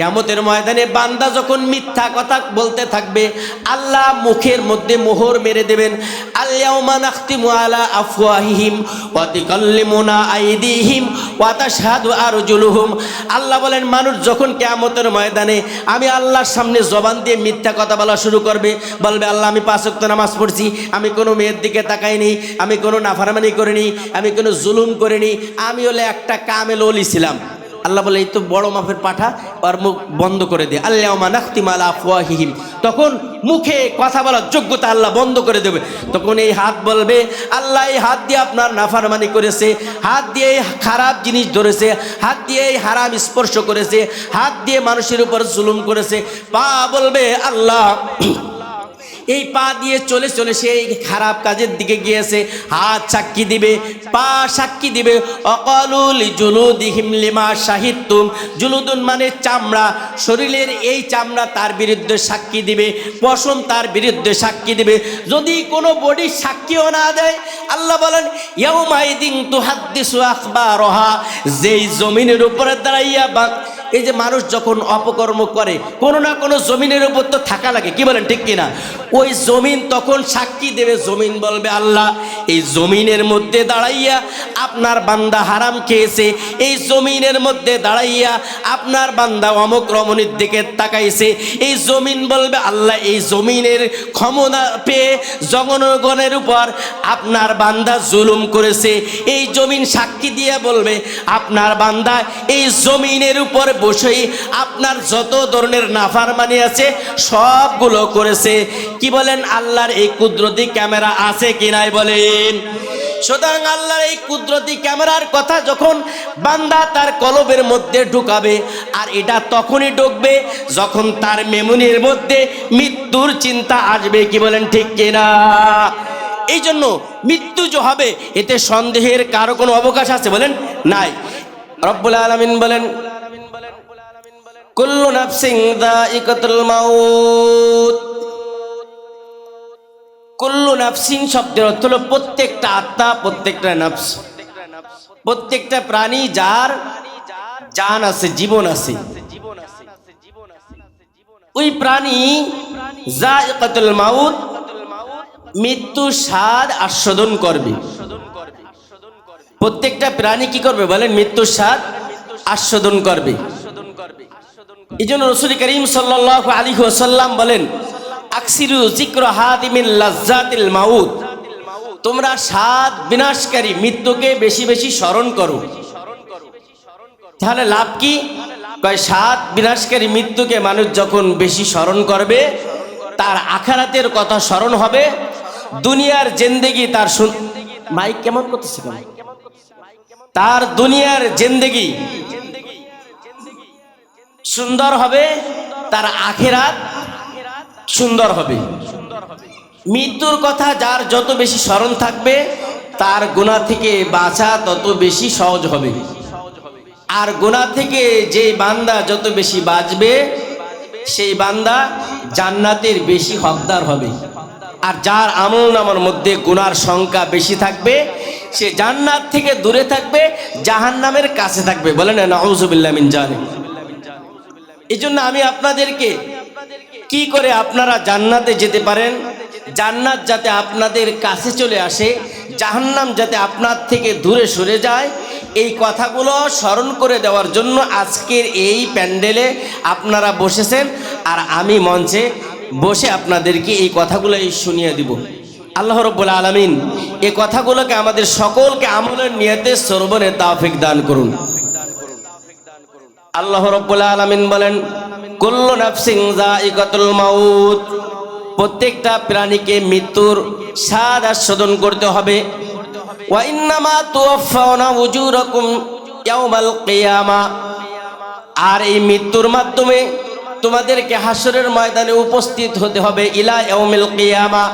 কিয়ামতের ময়দানে বান্দা যখন মিথ্যা কথা বলতে থাকবে, আল্লাহ মুখের মধ্যে মোহর মেরে দেবেন। আল-ইয়াউমা নাখতিমু আলা আফওয়াহিহিম ওয়া তুকাল্লিমুনা আইদিহিম ওয়া তাশহাদু আরজুলুহুম। আল্লাহ বলেন, মানুষ যখন কিয়ামতের ময়দানে আমি আল্লাহর সামনে জবান দিয়ে মিথ্যা কথা বলা শুরু করবে, বলবে আল্লাহ আমি 5 ওয়াক্ত নামাজ পড়ছি, আমি কোনো মেয়ের দিকে তাকাইনি, আমি কোনো নাফরমানি করিনি, আমি কোনো জুলুম করিনি, আমি হলে একটা কামেল ওলি ছিলাম। আল্লাহ বলে, এই তো বড় মাপের পাঠা, আর মুখ বন্ধ করে দে। আল-ইয়াউমা নাখতিমু আলা আফওয়াহিহিম, তখন মুখে কথা বলার যোগ্যতা আল্লাহ বন্ধ করে দেবে। তখন এই হাত বলবে, আল্লাহ এই হাত দিয়ে আপনার নাফরমানি করেছে, হাত দিয়ে খারাপ জিনিস ধরেছে, হাত দিয়ে হারাম স্পর্শ করেছে, হাত দিয়ে মানুষের উপর জুলুম করেছে। পা বলবে, আল্লাহ এই পা দিয়ে চলে চলে সে খারাপ কাজের দিকে গিয়েছে। হাত সাক্ষী দিবে, পা সাক্ষী দিবে। অকালু লিজুলুদিহিম লিমা শাহিদতুম, জুলুদুন মানে চামড়া, শরীরের এই চামড়া তার বিরুদ্ধে সাক্ষী দিবে, পশম তার বিরুদ্ধে সাক্ষী দিবে। যদি কোনো বডি সাক্ষীও না দেয়, আল্লাহ বলেন ইয়াউমাইদিন তুহাদ্দিসু আখবারহা, যেই জমিনের উপরে দাঁড়াইয়া এই যে মানুষ যখন অপকর্ম করে, কোনো না কোনো জমিনের উপর তো থাকা লাগে, কি বলেন ঠিক কিনা? ওই জমিন তখন সাক্ষী দেবে। জমিন বলবে, আল্লাহ এই জমিনের মধ্যে দাঁড়াইয়া আপনার বান্দা হারাম খেয়েছে, এই জমিনের মধ্যে দাঁড়াইয়া আপনার বান্দা অমুক রমণীর দিকে তাকাইছে। এই জমিন বলবে, আল্লাহ এই জমিনের ক্ষমতা পেয়ে জনগণের উপর আপনার বান্দা জুলুম করেছে। এই জমিন সাক্ষী দিয়ে বলবে, আপনার বান্দা এই জমিনের উপর বসেই আপনার যত ধরনের নাফরমানি আছে সবগুলো করেছে। কি বলেন? আল্লাহর এই কুদরতি ক্যামেরা আছে কি নাই বলেন? সুতরাং আল্লাহর এই কুদরতি ক্যামেরার কথা যখন বান্দা তার কলবের মধ্যে ঢুকাবে, আর এটা তখনই ঢুকবে যখন তার মেমোরির মধ্যে মৃত্যুর চিন্তা আসবে। কি বলেন ঠিক কিনা? এই জন্য মৃত্যু যে হবে এতে সন্দেহের কারো কোনো অবকাশ আছে বলেন? নাই। রব্বুল আলামিন বলেন, কুল্লু নাফসিন যায়িকাতুল মাউত। কুল্লু নাফসিন শব্দের অর্থ হলো প্রত্যেকটা আত্মা, প্রত্যেকটা নাফস, প্রত্যেকটা প্রাণী যার জান আছে, জীবন আছে, ওই প্রাণী যায়িকাতুল মাউত মৃত্যু স্বাদ আস্বাদন করবে। প্রত্যেকটা প্রাণী কি করবে বলেন? মৃত্যু স্বাদ আস্বাদন করবে। এই জন্য রাসূল করিম সাল্লাল্লাহু আলাইহি ওয়াসাল্লাম বলেন, আকসিরু যিকরা হাদিমিল লাজ্জাতিল মাউত, তোমরা স্বাদ বিনাশকারী মৃত্যুকে বেশি বেশি স্মরণ করো। তাহলে লাভ কি? কয় স্বাদ বিনাশকারী মৃত্যুকে মানুষ যখন বেশি স্মরণ করবে, তার আখিরাতের কথা স্মরণ হবে, দুনিয়ার জিন্দেগি তার মাইক কেমন করতেছে কেন? তার দুনিয়ার জিন্দেগি সুন্দর হবে, তার আখিরাত সুন্দর হবে। মৃত্যুর কথা যার যত বেশি স্মরণ থাকবে, তার গুনাহ থেকে বাঁচা তত বেশি সহজ হবে। আর গুনাহ থেকে যে বান্দা যত বেশি বাঁচবে, সেই বান্দা জান্নাতের বেশি হকদার হবে। আর যার আমলনামার মধ্যে গুনার সংখ্যা বেশি থাকবে, সে জান্নাত থেকে দূরে থাকবে, জাহান্নামের কাছে থাকবে। বলেন নাউযুবিল্লাহ মিন জালিক। এই জন্য আমি আপনাদেরকে কি করে আপনারা জান্নাতে যেতে পারেন, জান্নাত যাতে আপনাদের কাছে চলে আসে, জাহান্নাম যাতে আপনার থেকে দূরে সরে যায়, এই কথাগুলো স্মরণ করে দেওয়ার জন্য আজকের এই প্যান্ডেলে আপনারা বসেছেন, আর আমি মঞ্চে বসে আপনাদেরকে এই কথাগুলো শুনিয়ে দিব। আল্লাহ রাব্বুল আলামিন এই কথাগুলোকে আমাদের সকলকে আমলের নিয়তে শ্রবণের তৌফিক দান করুন। আল্লাহ রাব্বুল আলামিন বলেন, কুল্লু নাফসিন যায়িকাতুল মাউত, প্রত্যেকটা প্রাণীকে মৃত্যুর স্বাদ আস্বাদন করতে হবে। ওয়া ইন্নামা তুওয়াফাউনা উজুরাকুম ইয়াউমাল কিয়ামা, আর এই মৃত্যুর মাধ্যমে তোমাদেরকে হাসরের ময়দানে উপস্থিত হতে হবে। ইলা ইয়াউমিল কিয়ামা,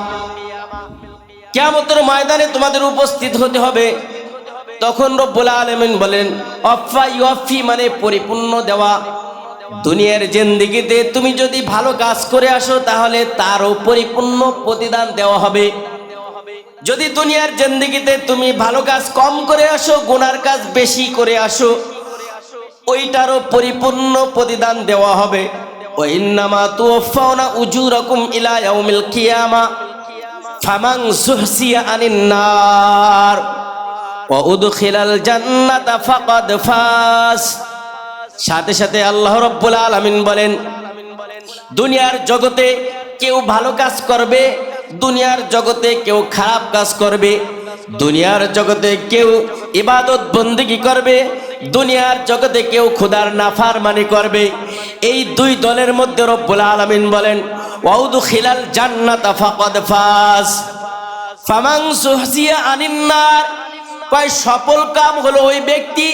কিয়ামতের ময়দানে তোমাদের উপস্থিত হতে হবে। তখন রব্বুল আলামিন বলেন, ওয়াফা ইউফি মানে পরিপূর্ণ দেওয়া। দুনিয়ার জিন্দেগিতে তুমি যদি ভালো কাজ করে আসো, তাহলে তারও পরিপূর্ণ প্রতিদান দেওয়া হবে। যদি দুনিয়ার জিন্দেগিতে তুমি ভালো কাজ কম করে আসো, গুনার কাজ বেশি করে আসো, ওইটারও পরিপূর্ণ প্রতিদান দেওয়া হবে। ওয়া ইন্নামা তুওয়াফাউনা উজুরাকুম ইলা ইয়াউমিল কিয়ামা ফামান যুহসিয়া আনিন নার ওয়া উদখিলাল জান্নাতা ফাকাদ ফাস। সাথে সাথে আল্লাহ রাব্বুল আলামিন বলেন, দুনিয়ার জগতে কেউ ভালো কাজ করবে, দুনিয়ার জগতে কেউ খারাপ কাজ করবে, দুনিয়ার জগতে কেউ ইবাদত বন্দেগী করবে, দুনিয়ার জগতে কেউ খোদার নাফরমানি করবে। এই দুই দলের মধ্যে রব্বুল আলামিন বলেন, ওয়াউদখিলাল জান্নাতা ফাকাদ ফাস ফামান যুহসিয়া আনিন নার। কয় সফল কাম হলো ওই ব্যক্তি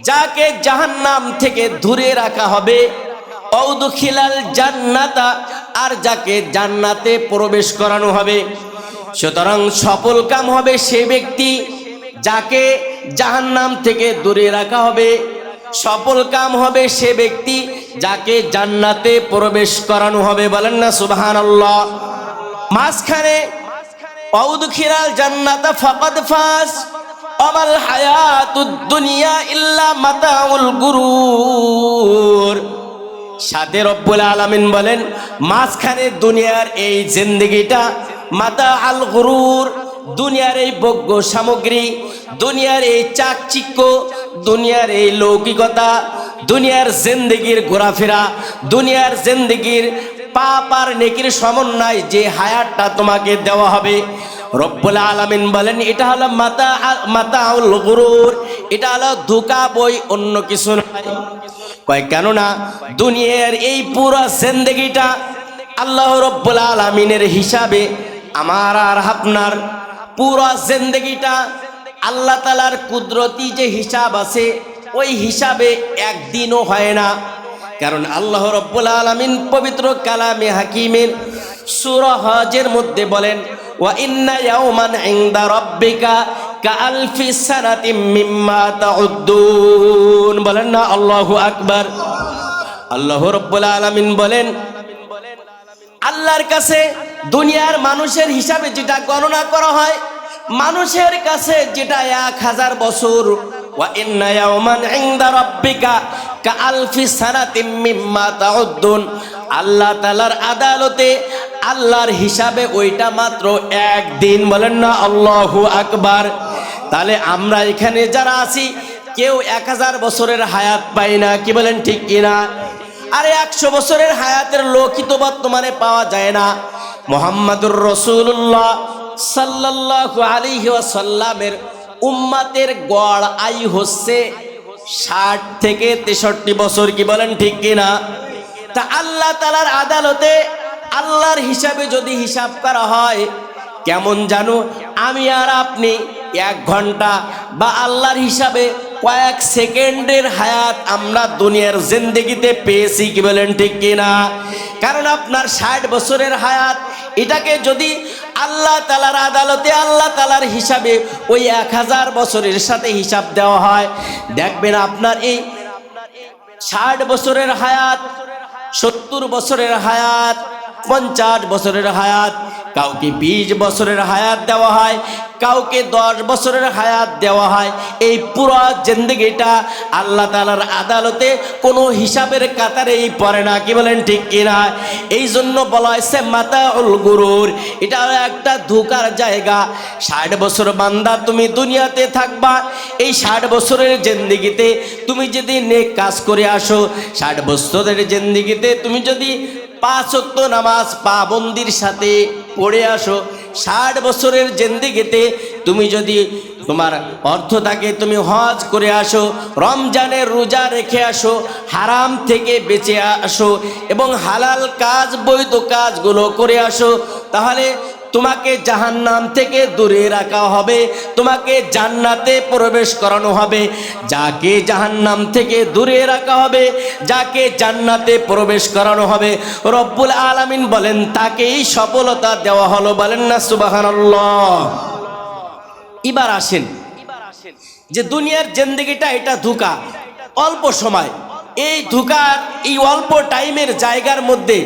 যাকে জাহান্নাম থেকে দূরে রাখা হবে, ওয়াউদখিলাল জান্নাতা, আর যাকে জান্নাতে প্রবেশ করানো হবে। সুতরাং সফল কাম হবে সেই ব্যক্তি যাকে জাহান্নাম থেকে দূরে রাখা হবে, সফল কাম হবে সে ব্যক্তি যাকে জান্নাতে প্রবেশ করানো হবে। বলেন না সুবহানাল্লাহ। মাঝখানে ওয়াউদখিলাল জান্নাতা ফাকাদ ফাস ওয়ামাল হায়াতুদ দুনিয়া ইল্লা মাতাউল গুরুর। সাথে রব্বুল আলামিন বলেন, মাঝখানে দুনিয়ার এই জিন্দেগিটা মাতা আল গুরুর, দুনিয়ার এই ভোগ্য সামগ্রী, দুনিয়ার এই চাকচিক্য, দুনিয়ার এই লৌকিকতা, দুনিয়ার জিন্দেগির ঘোরাফেরা, দুনিয়ার জিন্দেগির পাপ আর নেকির সমন্বয় যে হায়াতটা তোমাকে দেওয়া হবে, রব্বুল আলামিন বলেন এটা হলো মাতাউল গুরুর, এটা হলো ধোঁকা বই, অন্য কিছু নয়। কয় কেননা দুনিয়ার এই পুরো জিন্দেগিটা আল্লাহ রব্বুল আলামিনের হিসাবে, আমার আর আপনার পুরো জিন্দেগিটা আল্লাহ তাআলার কুদরতি যে হিসাব আছে ওই হিসাবে একদিনও হয় না। কারণ আল্লাহ রব্বুল আলামিন পবিত্র কালামে হাকিমের সূরা হজের মধ্যে বলেন, ওয়া ইন্না ইয়াওমান ইনদা রাব্বিকা কাআলফি সানাতিম মিম্মা তাউদ্দুন। বলেন না আল্লাহু আকবার। আল্লাহ রব্বুল আলামিন বলেন, আল্লাহর কাছে দুনিয়ার মানুষের হিসাবে যেটা গণনা করা হয়, মানুষের কাছে যেটা 1000 বছর, ওয়া ইন্না ইয়াওমান ইনদা রাব্বিকা কাআলফি সানাতিম মিম্মা তাউদ্দুন, আল্লাহ তাআলার আদালতে আল্লাহর হিসাবে ওইটা মাত্র একদিন। বলেন না আল্লাহু আকবার। তাহলে আমরা এখানে যারা আছি কেউ 1000 বছরের হায়াত পাই না, কি বলেন ঠিক কিনা? আরে 100 বছরের হায়াতের লোকই তো বর্তমানে পাওয়া যায় না। মুহাম্মাদুর রাসূলুল্লাহ সাল্লাল্লাহু আলাইহি ওয়াসাল্লামের উম্মতের গড় আয়ু হচ্ছে 60 থেকে 63 বছর, কি বলেন ঠিক কিনা? তা আল্লাহ তাআলার আদালতে আল্লাহর হিসাবে যদি হিসাব করা হয়, কেমন জানো আমি আর আপনি 1 ঘন্টা বা আল্লাহর হিসাবে কয়েক সেকেন্ডের হায়াত আমরা দুনিয়ার জিন্দেগিতে পেয়েছি, কি বলেন ঠিক কিনা? কারণ আপনার 60 বছরের হায়াত, এটাকে যদি আল্লাহ তাআলার আদালতে আল্লাহ তাআলার হিসাবে ওই 1000 বছরের সাথে হিসাব দেওয়া হয়, দেখবেন আপনার এই 60 বছরের হায়াত, 70 বছরের হায়াত, 50 বছরের হায়াত, কাউকে 20 বছরের হায়াত দেওয়া হয়, কাউকে 10 বছরের হায়াত দেওয়া হয়। এই পুরো জিন্দেগিটা আল্লাহ তাআলার আদালতে কোনো হিসাবের কাতারেই পড়ে না, কি বলেন ঠিক কিনা? এই জন্য বলা হয়েছে মাতাউল গুরুর, এটা একটা ধোঁকার জায়গা। 60 বছর বান্দা তুমি দুনিয়াতে থাকবা, এই 60 বছরের জিন্দেগিতে তুমি যদি নেক কাজ করে আসো, 60 বছরের জিন্দেগিতে তুমি যদি 5 ওয়াক্ত নামাজ পাবন্দির সাথে পড়ে আসো, 60 বছরের জিন্দেগিতে তুমি যদি তোমার অর্থ থাকে তুমি হজ করে আসো, রমজানের রোজা রেখে আসো, হারাম থেকে বেঁচে আসো এবং হালাল কাজ বৈধ কাজগুলো করে আসো, তাহলে তোমাকে জাহান্নাম থেকে দূরে রাখা হবে, তোমাকে জান্নাতে প্রবেশ করানো হবে। যাকে জাহান্নাম থেকে দূরে রাখা হবে, যাকে জান্নাতে প্রবেশ করানো হবে, রব্বুল আলামিন বলেন তাকেই সফলতা দেওয়া হলো। বলেন না সুবহানাল্লাহ। এবার আসেন যে দুনিয়ার জিন্দেগিটা এটা ধোঁকা, অল্প সময়, এই ধোঁকার এই অল্প টাইমের জায়গার মধ্যে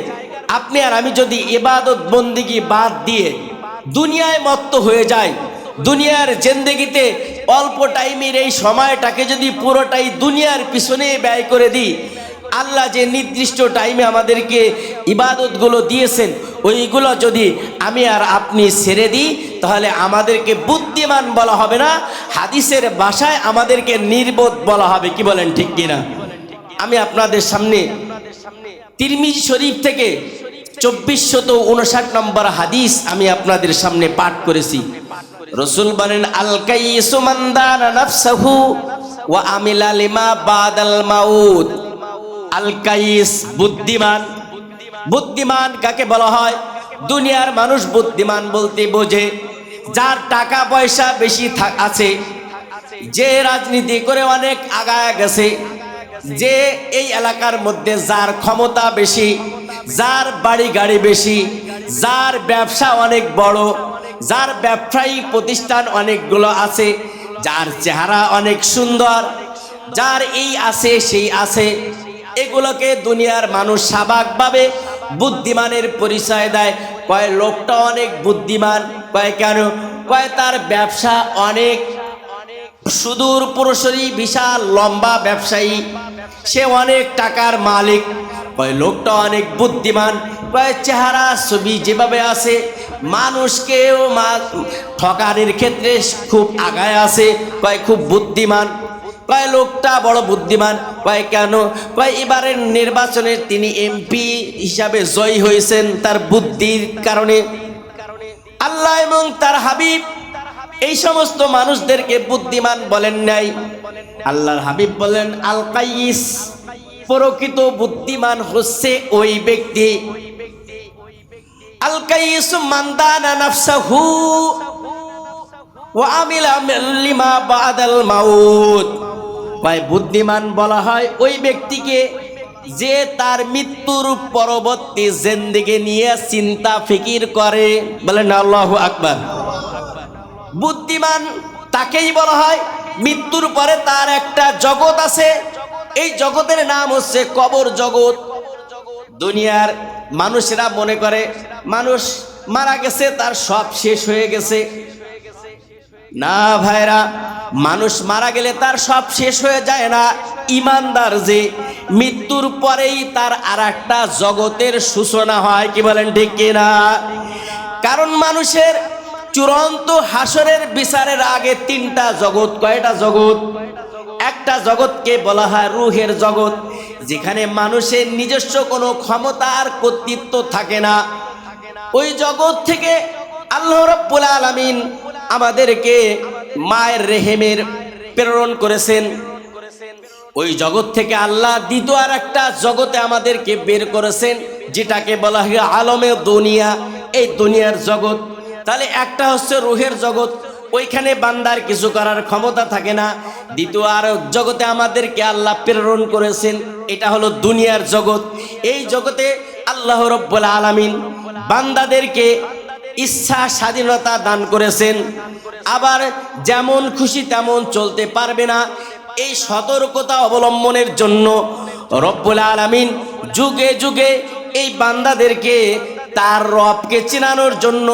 আপনি আর আমি যদি ইবাদত বন্দেগী বাদ দিয়ে দুনিয়ায় মত্ত হয়ে যাই, দুনিয়ার জিন্দেগিতে অল্প টাইমের এই সময়টাকে যদি পুরোটাই দুনিয়ার পিছনে ব্যয় করে দিই, আল্লাহ যে নির্দিষ্ট টাইমে আমাদেরকে ইবাদতগুলো দিয়েছেন ওইগুলো যদি আমি আর আপনি ছেড়ে দিই, তাহলে আমাদেরকে বুদ্ধিমান বলা হবে না, হাদিসের ভাষায় আমাদেরকে নির্বোধ বলা হবে। কি বলেন, ঠিক কিনা? আমি আপনাদের সামনে তিরমিজি শরীফ থেকে 2459 নম্বর হাদিস আমি আপনাদের সামনে পাঠ করেছি। রাসূল বলেন, আল কাইসু মান দানা নাফসাহু ওয়া আমিলা লিমা বাদাল মাউত। আল কাইস বুদ্ধিমান। বুদ্ধিমান কাকে বলা হয়? দুনিয়ার মানুষ বুদ্ধিমান বলতে বোঝে যার টাকা পয়সা বেশি আছে, যে রাজনীতি করে অনেক আগায় গেছে, যে এই এলাকার মধ্যে যার ক্ষমতা বেশি, যার বাড়ি গাড়ি বেশি, যার ব্যবসা অনেক বড়, যার ব্যবসায়ী প্রতিষ্ঠান অনেকগুলো আছে, যার চেহারা অনেক সুন্দর, যার এই আছে সেই আছে, এগুলোকে দুনিয়ার মানুষ স্বাভাবিকভাবে বুদ্ধিমানের পরিচয় দেয়। কয় লোকটা অনেক বুদ্ধিমান। কয় কেন? কয় তার ব্যবসা অনেক সুদূর প্রসারী, বিশাল লম্বা ব্যবসায়ী, সে অনেক টাকার মালিক। কয় লোকটা অনেক বুদ্ধিমান। কয় চেহারা ছবি যেভাবে আছে, মানুষকেও ঠকানোর ক্ষেত্রে খুব আগায় আছে, কয় খুব বুদ্ধিমান। কয় লোকটা বড় বুদ্ধিমান। কয় কেন? কয় এবারের নির্বাচনে তিনি এমপি হিসাবে জয়ী হয়েছেন তার বুদ্ধির কারণে। আল্লাহ এবং তার হাবিব এই সমস্ত মানুষদেরকে বুদ্ধিমান বলেন নাই। আল্লাহর হাবিব বলেন, আল কাইস, প্রকৃত বুদ্ধিমান হচ্ছে ওই ব্যক্তি, আল কাইস মান দানা নাফসাহু ওয়া আমিলা লিমা বাদাল মাউত। ভাই, বুদ্ধিমান বলা হয় ওই ব্যক্তিকে যে তার মৃত্যুর পরবর্তী জিন্দেগি নিয়ে চিন্তা ফিকির করে। বলেন আল্লাহু আকবার। বুদ্ধিমান তাকেই বলা হয় মৃত্যুর পরে তার একটা জগৎ আছে, এই জগতের নাম হচ্ছে কবর জগৎ। দুনিয়ার মানুষেরা মনে করে মানুষ মারা গেছে, তার সব শেষ হয়ে গেছে। না ভাইরা, মানুষ মারা গেলে তার সব শেষ হয়ে যায় না। ইমানদার যে, মৃত্যুর পরেই তার আর একটা জগতের সূচনা হয়। কি বলেন, ঠিক কিনা? কারণ মানুষের চূড়ান্ত হাসরের বিচারের আগে তিনটা জগৎ। কয়টা জগৎ? একটা জগৎকে বলা হয় রূহের জগৎ, যেখানে মানুষের নিজস্ব কোনো ক্ষমতা আর কর্তৃত্ব থাকে না। ওই জগৎ থেকে আল্লাহ রাব্বুল আলামিন আমাদেরকে মায়ের রেহেমের প্রেরণ করেছেন। ওই জগৎ থেকে আল্লাহ দ্বিতীয় আর একটা জগতে আমাদেরকে বের করেছেন, যেটাকে বলা হয় আলমে দুনিয়া, এই দুনিয়ার জগৎ। তাহলে একটা হচ্ছে রূহের জগৎ, ওইখানে বান্দার কিছু করার ক্ষমতা থাকে না। দ্বিতীয় আর জগতে আমাদেরকে আল্লাহ প্রেরণ করেছেন, এটা হলো দুনিয়ার জগৎ। এই জগতে আল্লাহ রাব্বুল আলামিন বান্দাদেরকে ইচ্ছা স্বাধীনতা দান করেছেন, আবার যেমন খুশি তেমন চলতে পারবে না। এই সতর্কতা অবলম্বনের জন্য রব্বুল আলামিন যুগে যুগে এই বান্দাদেরকে তার রবকে চিনানোর জন্য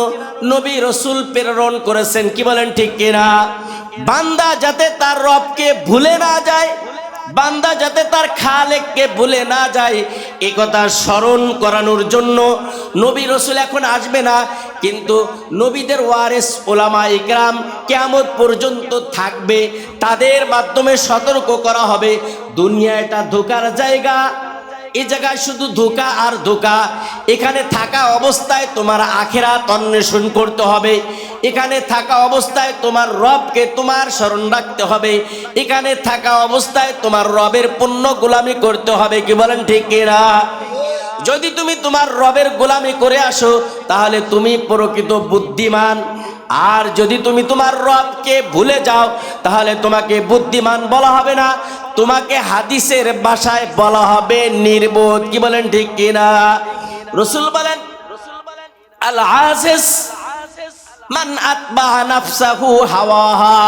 নবী রাসূল প্রেরণ করেছেন। কি বলেন, ঠিক কিনা? বান্দা যাতে তার রবকে ভুলে না যায়, বান্দা যাতে তার খালেককে ভুলে না যায়, এই কথা স্মরণ করানোর জন্য নবী রাসূল এখন আসবে না, কিন্তু নবীদের ওয়ারিস উলামা ইকরাম কিয়ামত পর্যন্ত থাকবে। তাদের মাধ্যমে সতর্ক করা হবে দুনিয়া এটা ধোঁকার জায়গা, এই জায়গায় শুধু ধোঁকা আর ধোঁকা। এখানে থাকা অবস্থায় তোমার আখিরাত অন্বেষণ করতে হবে, এখানে থাকা অবস্থায় তোমার রবকে তোমার স্মরণ রাখতে হবে, এখানে থাকা অবস্থায় তোমার রবের পূর্ণ গোলামি করতে হবে। কি বলেন, ঠিক কিনা? যদি তুমি তোমার রবের গোলামি করে আসো তাহলে তুমি প্রকৃত বুদ্ধিমান, আর যদি তুমি তোমার রবকে ভুলে যাও তাহলে তোমাকে বুদ্ধিমান বলা হবে না, তোমাকে হাদিসের ভাষায় বলা হবে নির্বোধ। কি বলেন, ঠিক কিনা? রাসূল বলেন, আল আজিজ মান আতবা নাফসাহু হাওয়াহা।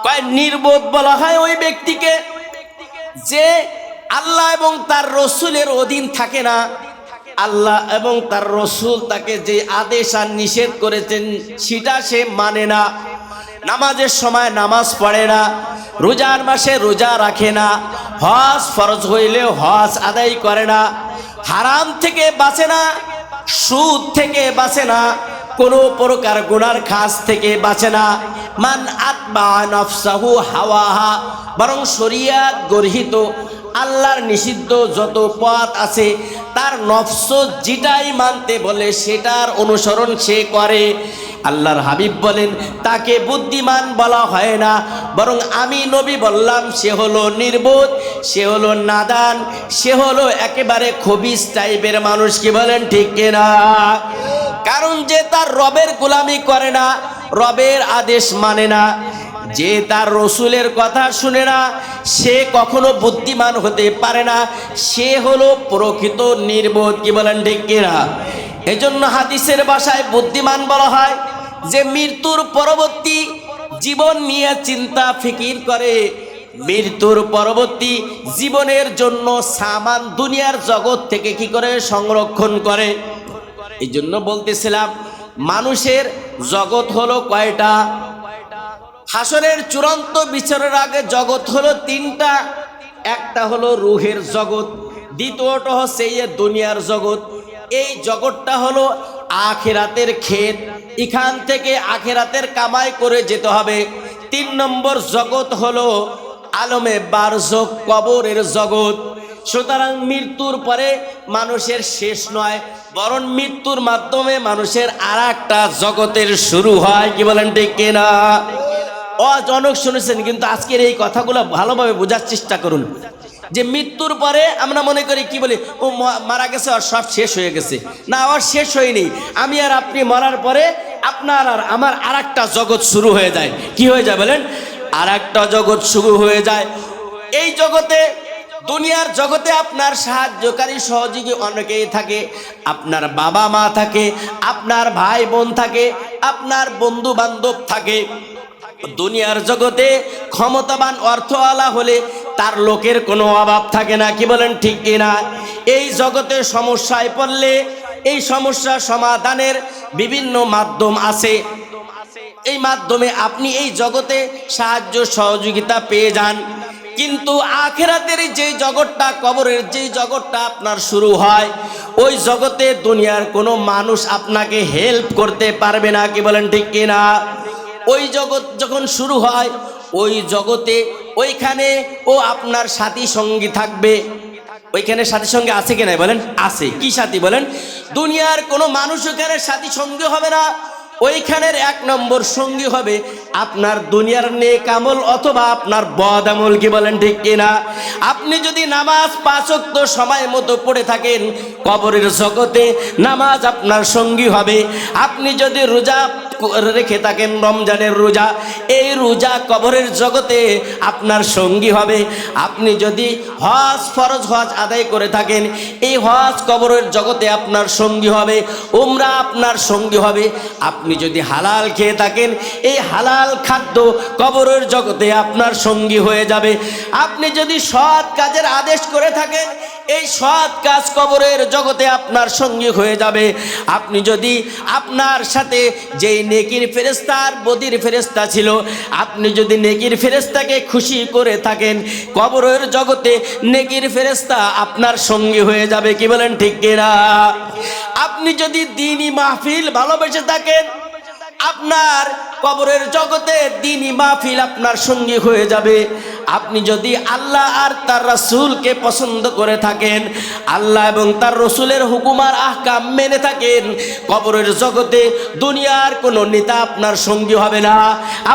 কয় নির্বোধ বলা হয় ওই ব্যক্তিকে যে আল্লাহ এবং তার রসুলের অধীন থাকে না। আল্লাহ এবং তার রসুল তাকে যে আদেশ আর নিষেধ করেছেন সেটা সে মানে না। নামাজের সময় নামাজ পড়ে না, রোজার মাসে রোজা রাখে না, হজ ফরজ হইলেও হজ আদায় করে না, হারাম থেকে বাঁচে না, সুদ থেকে বাঁচে না, কোনো প্রকার গুনার খাস থেকে বাঁচে না। মান আতবা নফসাহু হাওয়াহা, বরং শরিয়াত গর্হিত আল্লাহর নিষিদ্ধ যত পথ আছে তার নফস যেটাই মানতে বলে সেটার অনুসরণ সে করে। আল্লাহর হাবিব বলেন তাকে বুদ্ধিমান বলা হয় না, বরং আমি নবী বললাম সে হলো নির্বোধ, সে হলো নাদান, সে হলো একেবারে খবিস টাইপের মানুষ। কি বলেন ঠিক কিনা? কারণ যে তার রবের গোলামি করে না, রবের আদেশ মানে না, যে তার রসুলের কথা শুনে না, সে কখনো বুদ্ধিমান হতে পারে না, সে হলো প্রকৃত নির্বোধ। কি বলেন ঠিক কিনা? এজন্য হাদিসের ভাষায় বুদ্ধিমান বলা হয় যে মৃত্যুর পরবর্তী জীবন নিয়ে চিন্তা ফিকির করে, মৃত্যুর পরবর্তী জীবনের জন্য সামান দুনিয়ার জগৎ থেকে কি করে সংরক্ষণ করে। এই জন্য বলতেছিলাম মানুষের জগৎ হলো কয়টা? হাসরের চূড়ান্ত বিচারের আগে জগৎ হলো তিনটা। একটা হলো রুহের জগৎ, দ্বিতীয়টা হচ্ছে এই দুনিয়ার জগৎ। এই জগৎটা হলো আখিরাতের ক্ষেত, এখান থেকে আখিরাতের কামাই করে যেতে হবে। 3 নম্বর জগৎ হলো আলমে বারজখ, কবরের জগৎ। সুতরাং মৃত্যুর পরে মানুষের শেষ নয়, বরং মৃত্যুর মাধ্যমে মানুষের আর একটা জগতের শুরু হয়। কি বলেন ঠিক কিনা? অনেক শুনেছেন, কিন্তু আজকের এই কথাগুলো ভালোভাবে বোঝার চেষ্টা করুন যে মৃত্যুর পরে আমরা মনে করি কি বলি, ও মারা গেছে, আর সব শেষ হয়ে গেছে। না, আর শেষ হয়নি। আমি আর আপনি মরার পরে আপনার আর আমার আর একটা জগৎ শুরু হয়ে যায়। কি হয়ে যায় বলেন? আর একটা জগৎ শুরু হয়ে যায়। এই জগতে, দুনিয়ার জগতে আপনার সাহায্যকারী সহযোগী অনেকেই থাকে। আপনার বাবা মা থাকে, আপনার ভাই বোন থাকে, আপনার বন্ধু বান্ধব থাকে। দুনিয়ার জগতে ক্ষমতাবান অর্থওয়ালা হলে তার লোকের কোনো অভাব থাকে না। কি বলেন ঠিক কিনা? এই জগতে সমস্যায় পড়লে এই সমস্যা সমাধানের বিভিন্ন মাধ্যম আছে। এই মাধ্যমে আপনি এই জগতে সাহায্য সহযোগিতা পেয়ে যান। কিন্তু আখিরাতের যে জগৎটা, কবরের যে জগৎটা আপনার শুরু হয়, ওই জগতে দুনিয়ার কোনো মানুষ আপনাকে হেল্প করতে পারবে না। কি বলেন ঠিক কিনা? ওই জগৎ যখন শুরু হয়, ওই জগতে ওইখানে ও আপনার সাথী সঙ্গী থাকবে। ওইখানে সাথী সঙ্গী আছে কি নাই বলেন? আছে। কি সাথী বলেন? দুনিয়ার কোনো মানুষ ওখানে সাথী সঙ্গী হবে না। ওইখানের 1 নম্বর সঙ্গী হবে আপনার দুনিয়ার নেক আমল অথবা আপনার বদ আমল। কি বলেন ঠিক কিনা? আপনি যদি নামাজ 5 ওয়াক্ত সময় মতো পড়ে থাকেন, কবরের জগতে নামাজ আপনার সঙ্গী হবে। আপনি যদি রোজা রেখে থাকেন, রমজানের রোজা, এই রোজা কবরের জগতে আপনার সঙ্গী হবে। আপনি যদি হজ, ফরজ হজ আদায় করে থাকেন, এই হজ কবরের জগতে আপনার সঙ্গী হবে। উমরা আপনার সঙ্গী হবে। আপনি যদি হালাল খেয়ে থাকেন, এই হালাল খাদ্য কবরের জগতে আপনার সঙ্গী হয়ে যাবে। আপনি যদি সৎ কাজের আদেশ করে থাকেন, এই সৎ কাজ কবরের জগতে আপনার সঙ্গী হয়ে যাবে। আপনি যদি আপনার সাথে যেই নেকির ফেরেশতা আর বদির ফেরেশতা ছিল, আপনি যদি নেকির ফেরেশতাকে খুশি করে থাকেন, কবরের জগতে নেকির ফেরেশতা আপনার সঙ্গী হয়ে যাবে। কি বলেন ঠিক কিনা? আপনি যদি দ্বীনি মাহফিল ভালোবেসে থাকেন, আপনার কবরের জগতে দ্বীনি মাহফিল আপনার সঙ্গী হয়ে যাবে। আপনি যদি আল্লাহ আর তার রাসূলকে পছন্দ করে থাকেন, আল্লাহ এবং তার রাসূলের হুকুম আর আহকাম মেনে থাকেন, কবরের জগতে দুনিয়ার কোনো নেতা আপনার সঙ্গী হবে না,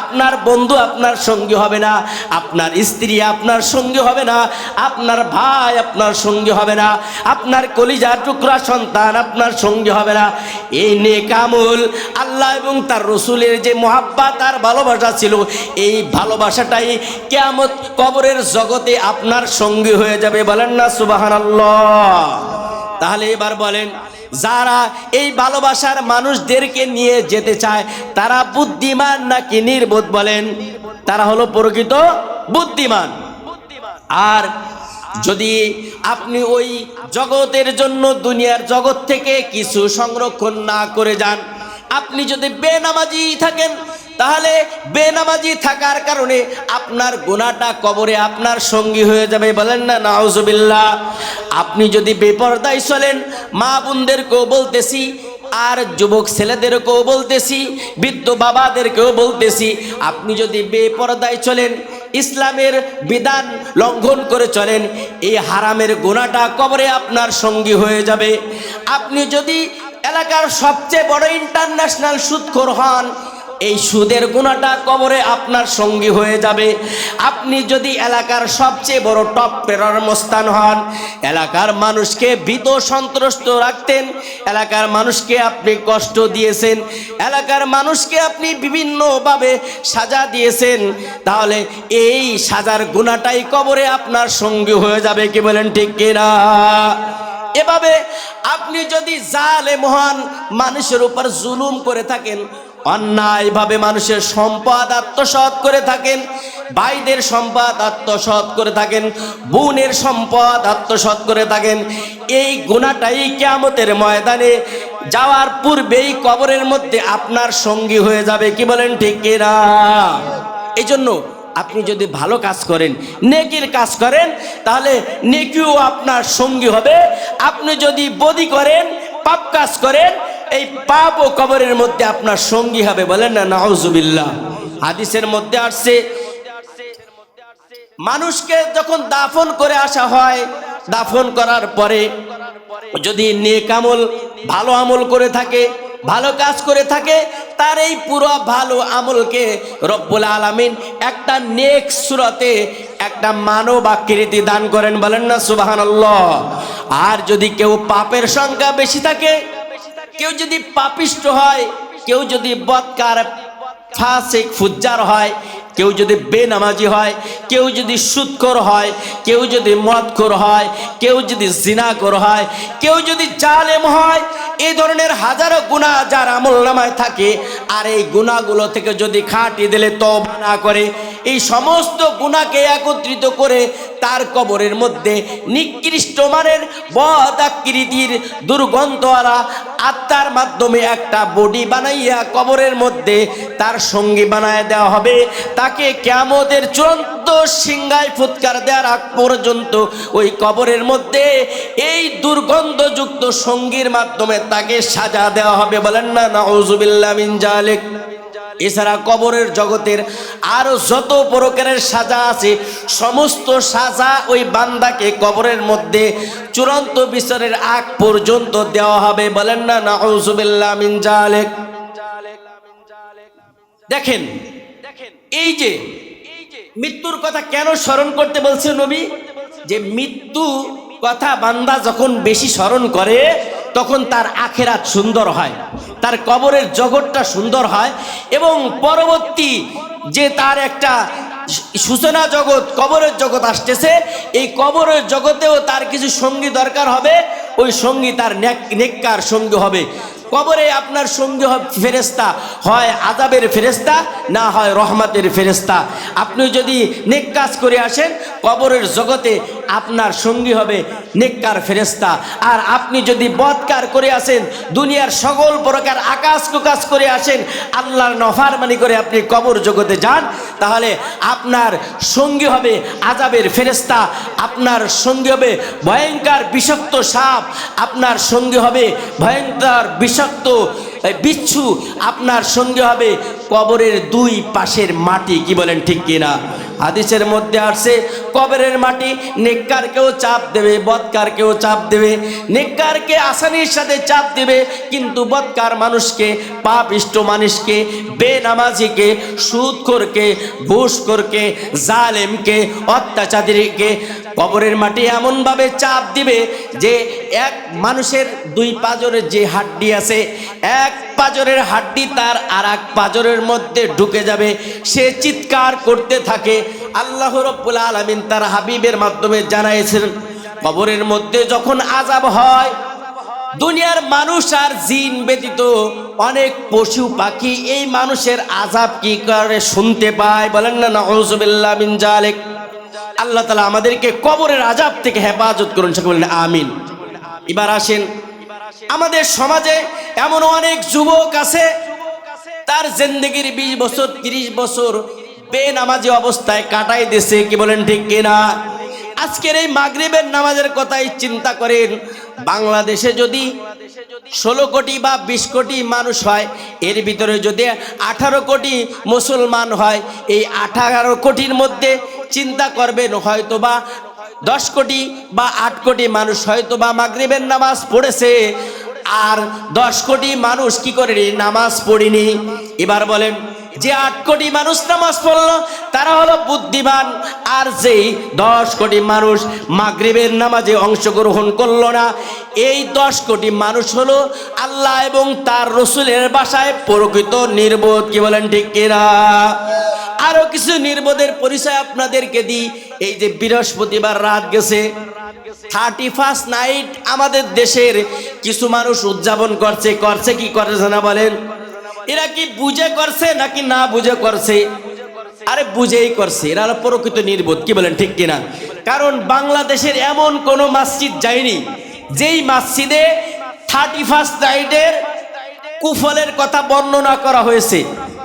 আপনার বন্ধু আপনার সঙ্গী হবে না, আপনার স্ত্রী আপনার সঙ্গী হবে না, আপনার ভাই আপনার সঙ্গী হবে না, আপনার কলিজার টুকরা সন্তান আপনার সঙ্গী হবে না। এই নেক আমল আল্লাহ এবং তার রাসূলের যে মহাব্বত আর ভালোবাসা ছিল, এই ভালোবাসাটাই কিয়ামত কবরের জগতে আপনার সঙ্গী হয়ে যাবে। বলেন না সুবহানাল্লাহ? তাহলে এবার বলেন, যারা এই ভালোবাসার মানুষদেরকে নিয়ে যেতে চায় তারা বুদ্ধিমান নাকি নির্বোধ? বলেন, তারা হলো প্রকৃত বুদ্ধিমান। আর যদি আপনি ওই জগতের জন্য দুনিয়ার জগৎ থেকে কিছু সংরক্ষণ না করে যান, আপনি যদি বেনামাজি থাকেন, তাহলে বেনামাজি থাকার কারণে আপনার গুনাহটা কবরে আপনার সঙ্গী হয়ে যাবে, বলেন না নাউজুবিল্লাহ। আপনি যদি বেপরদায় চলেন, মা বোনদেরকেও বলতেছি, আর যুবক ছেলেদেরকেও বলতেছি, বৃদ্ধ বাবাদেরকেও বলতেছি, আপনি যদি বেপরদায় চলেন, ইসলামের বিধান লঙ্ঘন করে চলেন, এই হারামের গুনাহটা কবরে আপনার সঙ্গী হয়ে যাবে। আপনি যদি এলাকার সবচেয়ে বড় ইন্টারন্যাশনাল সুদখোর হন, এই সুদের গুনাহটা কবরে আপনার সঙ্গী হয়ে যাবে। আপনি যদি এলাকার সবচেয়ে বড় টপ টেরর মস্তান হন, এলাকার মানুষকে ভীত সন্ত্রস্ত রাখতেন, এলাকার মানুষকে আপনি কষ্ট দিয়েছেন, এলাকার মানুষকে আপনি বিভিন্নভাবে সাজা দিয়েছেন, তাহলে এই সাজার গুনাহটাই কবরে আপনার সঙ্গী হয়ে যাবে। কি বলেন ঠিক কিনা? এভাবে আপনি যদি জালেম হন, মানুষের উপর জুলুম করে থাকেন, অন্যায়ভাবে মানুষের সম্পদ আত্মসাৎ করে থাকেন, ভাইদের সম্পদ আত্মসাৎ করে থাকেন, বোনের সম্পদ আত্মসাৎ করে থাকেন, এই গুনাহটাই কিয়ামতের ময়দানে যাওয়ার পূর্বেই কবরের মধ্যে আপনার সঙ্গী হয়ে যাবে। কি বলেন ঠিক কিনা? এই জন্য আপনি যদি ভালো কাজ করেন, নেকির কাজ করেন, তাহলে নেকিও আপনার সঙ্গী হবে। আপনি যদি বদি করেন, পাপ কাজ করেন, এই পাপ ও কবরের মধ্যে আপনার সঙ্গী হবে, বলেন না নাউজুবিল্লাহ। হাদিসের মধ্যে আসছে, মানুষকে যখন দাফন করে আসা হয়, দাফন করার পরে যদি নেক আমল, ভালো আমল করে থাকে, ভালো কাজ করে থাকে, তার এই পুরো ভালো আমলকে রব্বুল আলামিন একটা নেক সূরাতে একটা মানব আকৃতি দান করেন, বলেন না সুবহানাল্লাহ। আর যদি কেউ পাপের সংখ্যা বেশি থাকে, কেউ যদি পাপিষ্ট হয়, কেউ যদি বদকার ফাসিক ফুজ্জার হয়, কেউ যদি বেনামাজি হয়, কেউ যদি সুদখোর হয়, কেউ যদি মদখোর হয়, কেউ যদি জিনাখোর হয়, কেউ যদি জালেম হয়, এই ধরনের হাজারো গুনাহ যার আমলনামায় থাকে, আর এই গুনাহগুলো থেকে যদি খাঁটি দিলে তওবা না করে, এই সমস্ত গুনাহকে একত্রিত করে তার কবরের মধ্যে নিকৃষ্ট মানের বদ আকৃতির দুর্গন্ধওয়ালা আত্মার মাধ্যমে একটা বডি বানাইয়া কবরের মধ্যে তার সঙ্গী বানায় দেওয়া হবে। তাকে কিয়ামতের চূড়ান্ত সিংহায় ফুৎকার দেওয়ার আগ পর্যন্ত ওই কবরের মধ্যে এই দুর্গন্ধযুক্ত সঙ্গীর মাধ্যমে তাকে সাজা দেওয়া হবে, বলেন না নাউজুবিল্লাহ মিন জালিক। এছাড়া কবরের জগতের আরো যত প্রকারের সাজা আছে, সমস্ত সাজা ওই বান্দাকে কবরের মধ্যে চূড়ান্ত বিচারের আগ পর্যন্ত দেওয়া হবে, বলেন না নাউজুবিল্লাহ মিন জালিক। দেখেন, এই যে মৃত্যুর কথা কেন স্মরণ করতে বলছে নবী, যে মৃত্যু কথা বান্দা যখন বেশি স্মরণ করে, তখন তার আখিরাত সুন্দর হয়, তার কবরের জগৎটা সুন্দর হয়, এবং পরবর্তী যে তার একটা সূচনা জগৎ, কবরের জগৎ আসতেছে, এই কবরের জগতেও তার কিছু সঙ্গী দরকার হবে। ওই সঙ্গী তার নেককার সঙ্গী হবে। কবরে আপনার সঙ্গী হবে ফেরেশতা, হয় আযাবের ফেরেশতা, না হয় রহমতের ফেরেশতা। আপনি যদি নেক কাজ করে আসেন, কবরের জগতে আপনার সঙ্গী হবে নেককার ফেরেশতা। আর আপনি যদি বদকার করে আসেন, দুনিয়ার সকল প্রকার আকাশ কুকাশ করে আসেন, আল্লাহর নফরমানি করে আপনি কবর জগতে যান, তাহলে আপনার সঙ্গী হবে আযাবের ফেরেশতা, আপনার সঙ্গী হবে ভয়ঙ্কর বিষাক্ত সাপ, আপনার সঙ্গী হবে ভয়ঙ্কর বিষাক্ত বিচ্ছু, আপনার সঙ্গে হবে কবরের দুই পাশের মাটি। কি বলেন ঠিক কিনা? হাদিসের মধ্যে আসছে, কবরের মাটি নেককারকেও চাপ দেবে, বদকারকেও চাপ দেবে। নেককারকে আসানির সাথে চাপ দেবে, কিন্তু বদকার মানুষকে, পাপিষ্ট মানুষকে, বেনামাজিকে, সুদখোরকে, ঘুষখোরকে, জালেমকে, অত্যাচারীকে কবরের মাটি এমনভাবে চাপ দিবে যে এক মানুষের দুই পাঁজরের যে হাড্ডি আছে, এক পাঁজরের হাড্ডি তার আর এক পাঁজরের মধ্যে ঢুকে যাবে, সে চিৎকার করতে থাকে। আল্লাহ রাব্বুল আলামিন তার হাবিবের মাধ্যমে জানাইছেন, কবরের মধ্যে যখন আযাব হয়, দুনিয়ার মানুষ আর জিন ব্যতীত অনেক পশু পাখি এই মানুষের আযাব কি করে শুনতে পায়, বলেন না নাউজুবিল্লাহ মিন জালিক। আল্লাহ তাআলা আমাদেরকে কবরের আযাব থেকে হেফাজত করুন, সকলে বলেন আমিন। এবার আসেন, আমাদের সমাজে এমন অনেক যুবক আছে তার জিন্দেগির 20 বছর 30 বছর বেনামাজি অবস্থায় কাটাই দিয়েছে, কি বলেন ঠিক কিনা? আজকের এই মাগরিবের নামাজের কথাই চিন্তা করেন, বাংলাদেশে যদি 16 কোটি বা 20 কোটি মানুষ হয়, এর ভিতরে যদি 18 কোটি মুসলমান হয়, এই 18 কোটির মধ্যে চিন্তা করবেন হয়তোবা 10 কোটি বা 8 কোটি মানুষ হয়তোবা মাগরিবের নামাজ পড়েছে, আর 10 কোটি মানুষ কি করে নামাজ পড়েনি। এবার বলেন, যে 8 কোটি মানুষ নামাজ পড়লো তারা হলো বুদ্ধিমান, আর যেই 10 কোটি মানুষ মাগরিবের নামাজে অংশগ্রহণ করলো না, এই 10 কোটি মানুষ হলো আল্লাহ এবং তার রসুলের ভাষায় প্রকৃত নির্বোধ, কি বলেন ঠিক কিনা? আরো কিছু নির্বোধের পরিচয় আপনাদেরকে দিই। এই যে বৃহস্পতিবার রাত গেছে, 31 নাইট আমাদের দেশের কিছু মানুষ উদযাপন করছে কি করছে না বলেন? এরা কি বুঝে করছে নাকি না বুঝে করছে? আরে বুঝেই করছে, এরা হলো প্রকৃত নির্বোধ, কি বলেন ঠিক কিনা? কারণ বাংলাদেশের এমন কোন মসজিদ যায়নি যেই মসজিদে 31 নাইটের কুফলের কথা বর্ণনা করা হয়েছে,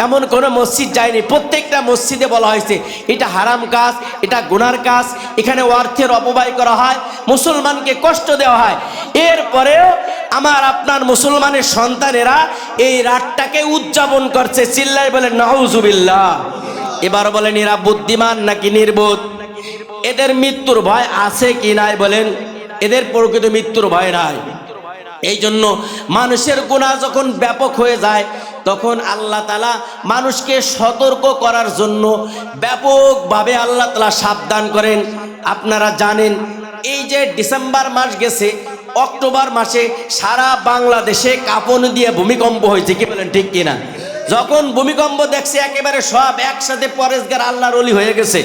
এমন কোন মসজিদ যায়নি। প্রত্যেকটা মসজিদে বলা হয়েছে এটা হারাম কাজ, এটা গুনার কাজ, এখানে অর্থের অপব্যয় করা হয়, মুসলমানকে কষ্ট দেওয়া হয়। এরপরেও আমার আপনার মুসলমানের সন্তানেরা এই রাতটাকে উদযাপন করছে, চিল্লায় বলেন নাউজুবিল্লাহ। এবার বলেন, এরা বুদ্ধিমান নাকি নির্বোধ? এদের মৃত্যুর ভয় আছে কি নাই বলেন? এদের প্রকৃত মৃত্যুর ভয় নাই। এই জন্য মানুষের গুনাহ যখন ব্যাপক হয়ে যায়, তখন আল্লাহ তাআলা মানুষকে সতর্ক করার জন্য ব্যাপকভাবে আল্লাহ তাআলা সাবধান করেন। আপনারা জানেন, এই যে ডিসেম্বর মাস গেছে, অক্টোবর মাসে সারা বাংলাদেশে কাঁপন দিয়ে ভূমিকম্প হয়েছে, কি বলেন ঠিক কিনা? যখন ভূমিকম্প দেখছে একেবারে সব একসাথে পরেশগার আল্লাহর ওলি হয়ে গেছে।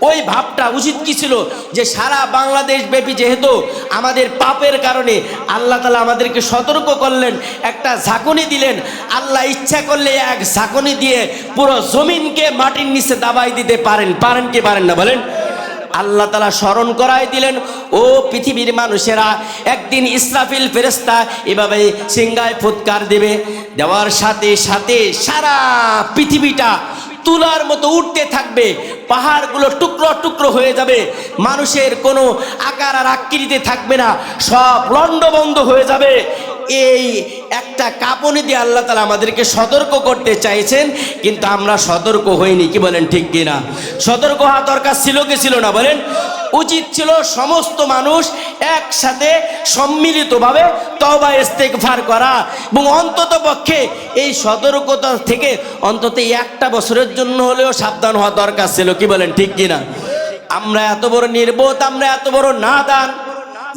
ওই ভাবটা উচিত কি ছিল যে সারা বাংলাদেশ ব্যাপী যেহেতু আমাদের পাপের কারণে আল্লাহ তাআলা আমাদেরকে সতর্ক করলেন, একটা ঝাঁকুনি দিলেন, আল্লাহ ইচ্ছা করলে এক ঝাঁকুনি দিয়ে পুরো জমিনকে মাটির নিচে দাবাই দিতে পারেন কি পারেন না বলেন? আল্লাহ তাআলা স্মরণ করাই দিলেন, ও পৃথিবীর মানুষেরা, একদিন ইসরাফিল ফেরেশতা এভাবে সিংহায় ফুৎকার দেবে, দেওয়ার সাথে সাথে সারা পৃথিবীটা তুলার মতো উঠতে থাকবে, পাহাড়গুলো টুকরো টুকরো হয়ে যাবে, মানুষের কোনো আকার আর আকৃতি থাকবে না, সব লণ্ডভণ্ড হয়ে যাবে। এই একটা কাঁপুনি দিয়ে আল্লাহ তাআলা আমাদেরকে সতর্ক করতে চাইছেন, কিন্তু আমরা সতর্ক হইনি, কি বলেন ঠিক কিনা? সতর্ক হওয়া দরকার ছিল কি ছিল না বলেন? উচিত ছিল সমস্ত মানুষ একসাথে সম্মিলিতভাবে তওবা ইস্তেগফার করা, এবং অন্তত পক্ষে এই সতর্কতা থেকে অন্তত একটা বছরের জন্য হলেও সাবধান হওয়া দরকার ছিল, কি বলেন ঠিক কিনা? আমরা এত বড় নির্বোধ, আমরা এত বড় নাদান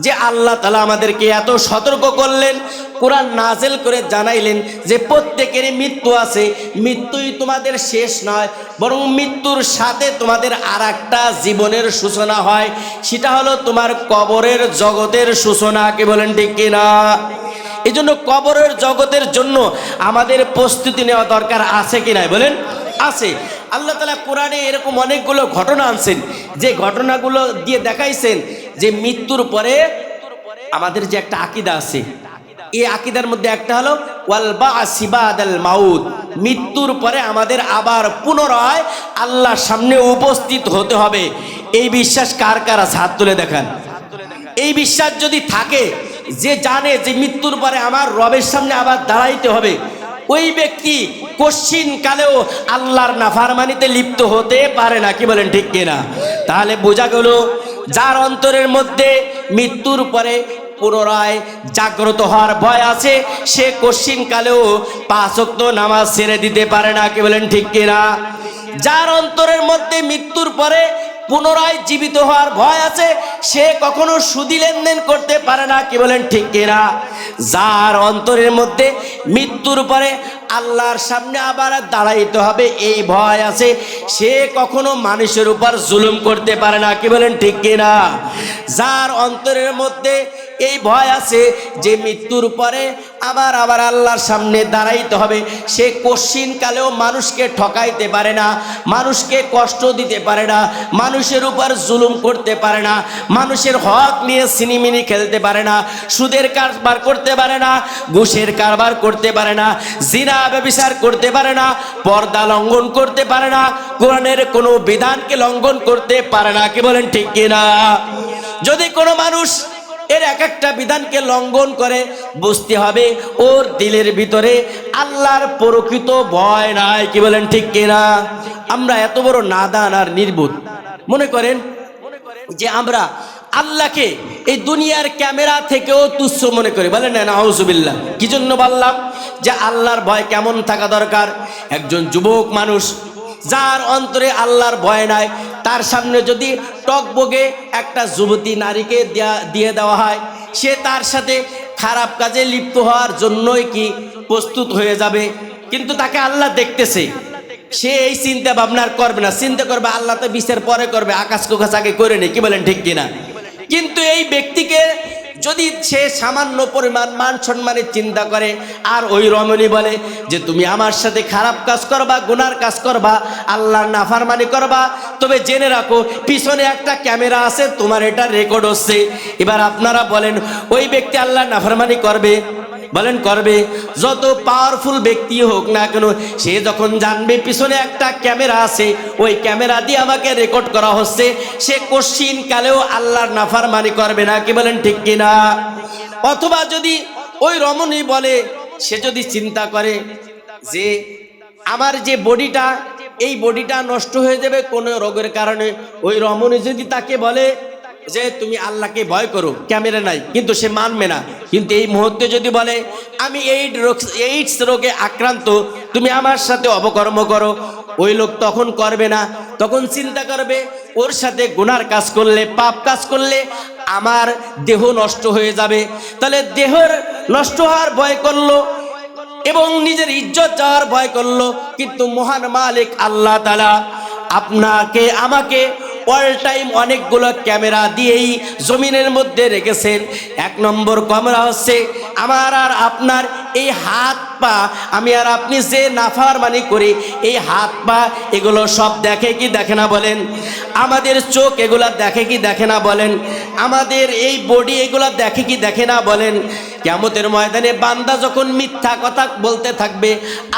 যে আল্লাহ তাআলা আমাদেরকে এত সতর্ক করলেন, কোরআন নাযিল করে জানাইলেন যে প্রত্যেকেরই মৃত্যু আছে, মৃত্যুই তোমাদের শেষ নয়, বরং মৃত্যুর সাথে তোমাদের আরেকটা জীবনের সূচনা হয়, সেটা হলো তোমার কবরের জগতের সূচনা, কি বলেন ঠিক কিনা? এই জন্য কবরের জগতের জন্য আমাদের প্রস্তুতি নেওয়া দরকার আছে কি নাই বলেন? আছে। আল্লাহ তাআলা কোরআনে এরকম অনেকগুলো ঘটনা আনছেন, যে ঘটনাগুলো দিয়ে দেখাইছেন যে মৃত্যুর পরে আমাদের যে একটা আকীদা আছে, এই আকীদার মধ্যে একটা হলো ওয়াল বা'সি বাদাল মাউত, মৃত্যুর পরে আমাদের আবার পুনরায় আল্লাহর সামনে উপস্থিত হতে হবে। এই বিশ্বাস কার কার আছে? হাত তুলে দেখান। এই বিশ্বাস যদি থাকে, যে জানে যে মৃত্যুর পরে আমার রবের সামনে আবার দাঁড়াইতে হবে, ওই ব্যক্তি কশিন কালেও আল্লাহর নাফরমানিতে লিপ্ত হতে পারে না, কি বলেন ঠিক কিনা? তাহলে বোঝা গেল, যার অন্তরের মধ্যে মৃত্যুর পরে পুনরায় জাগ্রত হওয়ার ভয় আছে, সে কশিন কালেও 5 ওয়াক্ত নামাজ ছেড়ে দিতে পারে না, কি বলেন ঠিক কিনা? যার অন্তরের মধ্যে মৃত্যুর পরে পুনরায় জীবিত হওয়ার ভয় আছে, সে কখনো সুদি লেনদেন করতে পারে না, কি বলেন ঠিক কিনা? যার অন্তরের মধ্যে মৃত্যুর পরে আল্লাহর সামনে আবার দাঁড়াইতে হবে এই ভয় আছে, সে কখনো মানুষের উপর জুলুম করতে পারে না, কি বলেন ঠিক কিনা? যার অন্তরের মধ্যে এই ভয় আছে যে মৃত্যুর পরে আবার আল্লাহর সামনে দাঁড়াইতে হবে। সে কশিন কালেও মানুষকে ঠকাইতে পারে না, মানুষকে কষ্ট দিতে পারে না, মানুষের উপর জুলুম করতে পারে না, মানুষের হক নিয়ে সিনিমিনি খেলতে পারে না, সুদের কারবার করতে পারে না, ঘুষের কারবার করতে পারে না, জিনা ব্যভিচার করতে পারে না, পর্দা লঙ্ঘন করতে পারে না, কোরআনের কোনো বিধানকে লঙ্ঘন করতে পারে না। কি বলেন ঠিক কিনা? যদি কোনো মানুষ এর এক একটা বিধানকে লঙ্ঘন করে, বুঝতে হবে ওর দিলের ভিতরে আল্লাহর প্রকৃত ভয় নাই। কি বলেন ঠিক কিনা? আমরা এত বড় নাদান আর নির্বোধ, মনে করেন যে আমরা আল্লাহকে এই দুনিয়ার ক্যামেরা থেকেও তুচ্ছ মনে করি। বলেন না নাউজুবিল্লাহ। কি জন্য বললাম যে আল্লাহর ভয় কেমন থাকা দরকার? একজন যুবক মানুষ যার অন্তরে আল্লাহর ভয় নাই, তার সামনে যদি টকবগে একটা যুবতী নারীকে দিয়ে দেওয়া হয়, সে তার সাথে খারাপ কাজে লিপ্ত হওয়ার জন্যই কি প্রস্তুত হয়ে যাবে। কিন্তু তাকে আল্লাহ দেখতেছে, সে এই চিন্তা ভাবনা করবে না, চিন্তা করবে আল্লাহ তো বিচার পরে করবে, আকাশ কুকাশ আগে করে নেই। কি বলেন ঠিক কিনা? কিন্তু এই ব্যক্তিকে যদি সে সামান্য পরিমাণ মান সম্মানের চিন্তা করে আর ওই রমণী বলে যে তুমি আমার সাথে খারাপ কাজ করবা, গুনার কাজ করবা, আল্লাহর নাফরমানি করবা, তবে জেনে রাখো পিছনে একটা ক্যামেরা আছে, তোমার এটা রেকর্ড হচ্ছে। এবার আপনারা বলেন ওই ব্যক্তি আল্লাহর নাফরমানি করবে? বলেন করবে? যত পাওয়ারফুল ব্যক্তি হোক না কেন, সে যখন জানবে পিছনে একটা ক্যামেরা আছে, ওই ক্যামেরা দিয়ে আমাকে রেকর্ড করা হচ্ছে, সে কশিন কালেও আল্লাহর নাফরমানি করবে না। কি বলেন ঠিক কিনা? অথবা যদি ওই রমণী বলে, সে যদি চিন্তা করে যে আমার যে বডিটা, এই বডিটা নষ্ট হয়ে যাবে কোনো রোগের কারণে, ওই রমণী যদি তাকে বলে যে তুমি আল্লাহকে ভয় করো, ক্যামেরা নাই, কিন্তু সে মানবে না। কিন্তু এই মুহূর্তে যদি বলে আমি এইডস রোগে আক্রান্ত, তুমি আমার সাথে অপকর্ম করো, ওই লোক তখন করবে না। তখন চিন্তা করবে ওর সাথে গুনার কাজ করলে, পাপ কাজ করলে আমার দেহ নষ্ট হয়ে যাবে। তাহলে দেহের নষ্ট হওয়ার ভয় করলো এবং নিজের ইজ্জত যাওয়ার ভয় করলো। কিন্তু মহান মালিক আল্লাহ তাআলা আপনাকে আমাকে অল টাইম অনেকগুলো ক্যামেরা দিয়েই জমিনের মধ্যে রেখেছেন। এক নম্বর ক্যামেরা হচ্ছে আমার আর আপনার এই হাত পা, আমি আর আপনি যে নাফরমানি করি, এই হাত পা এগুলো সব দেখে কি দেখে না বলেন? আমাদের চোখ এগুলা দেখে কি দেখে না বলেন? আমাদের এই বডি এগুলা দেখে কি দেখে না বলেন? কিয়ামতের ময়দানে বান্দা যখন মিথ্যা কথা বলতে থাকবে,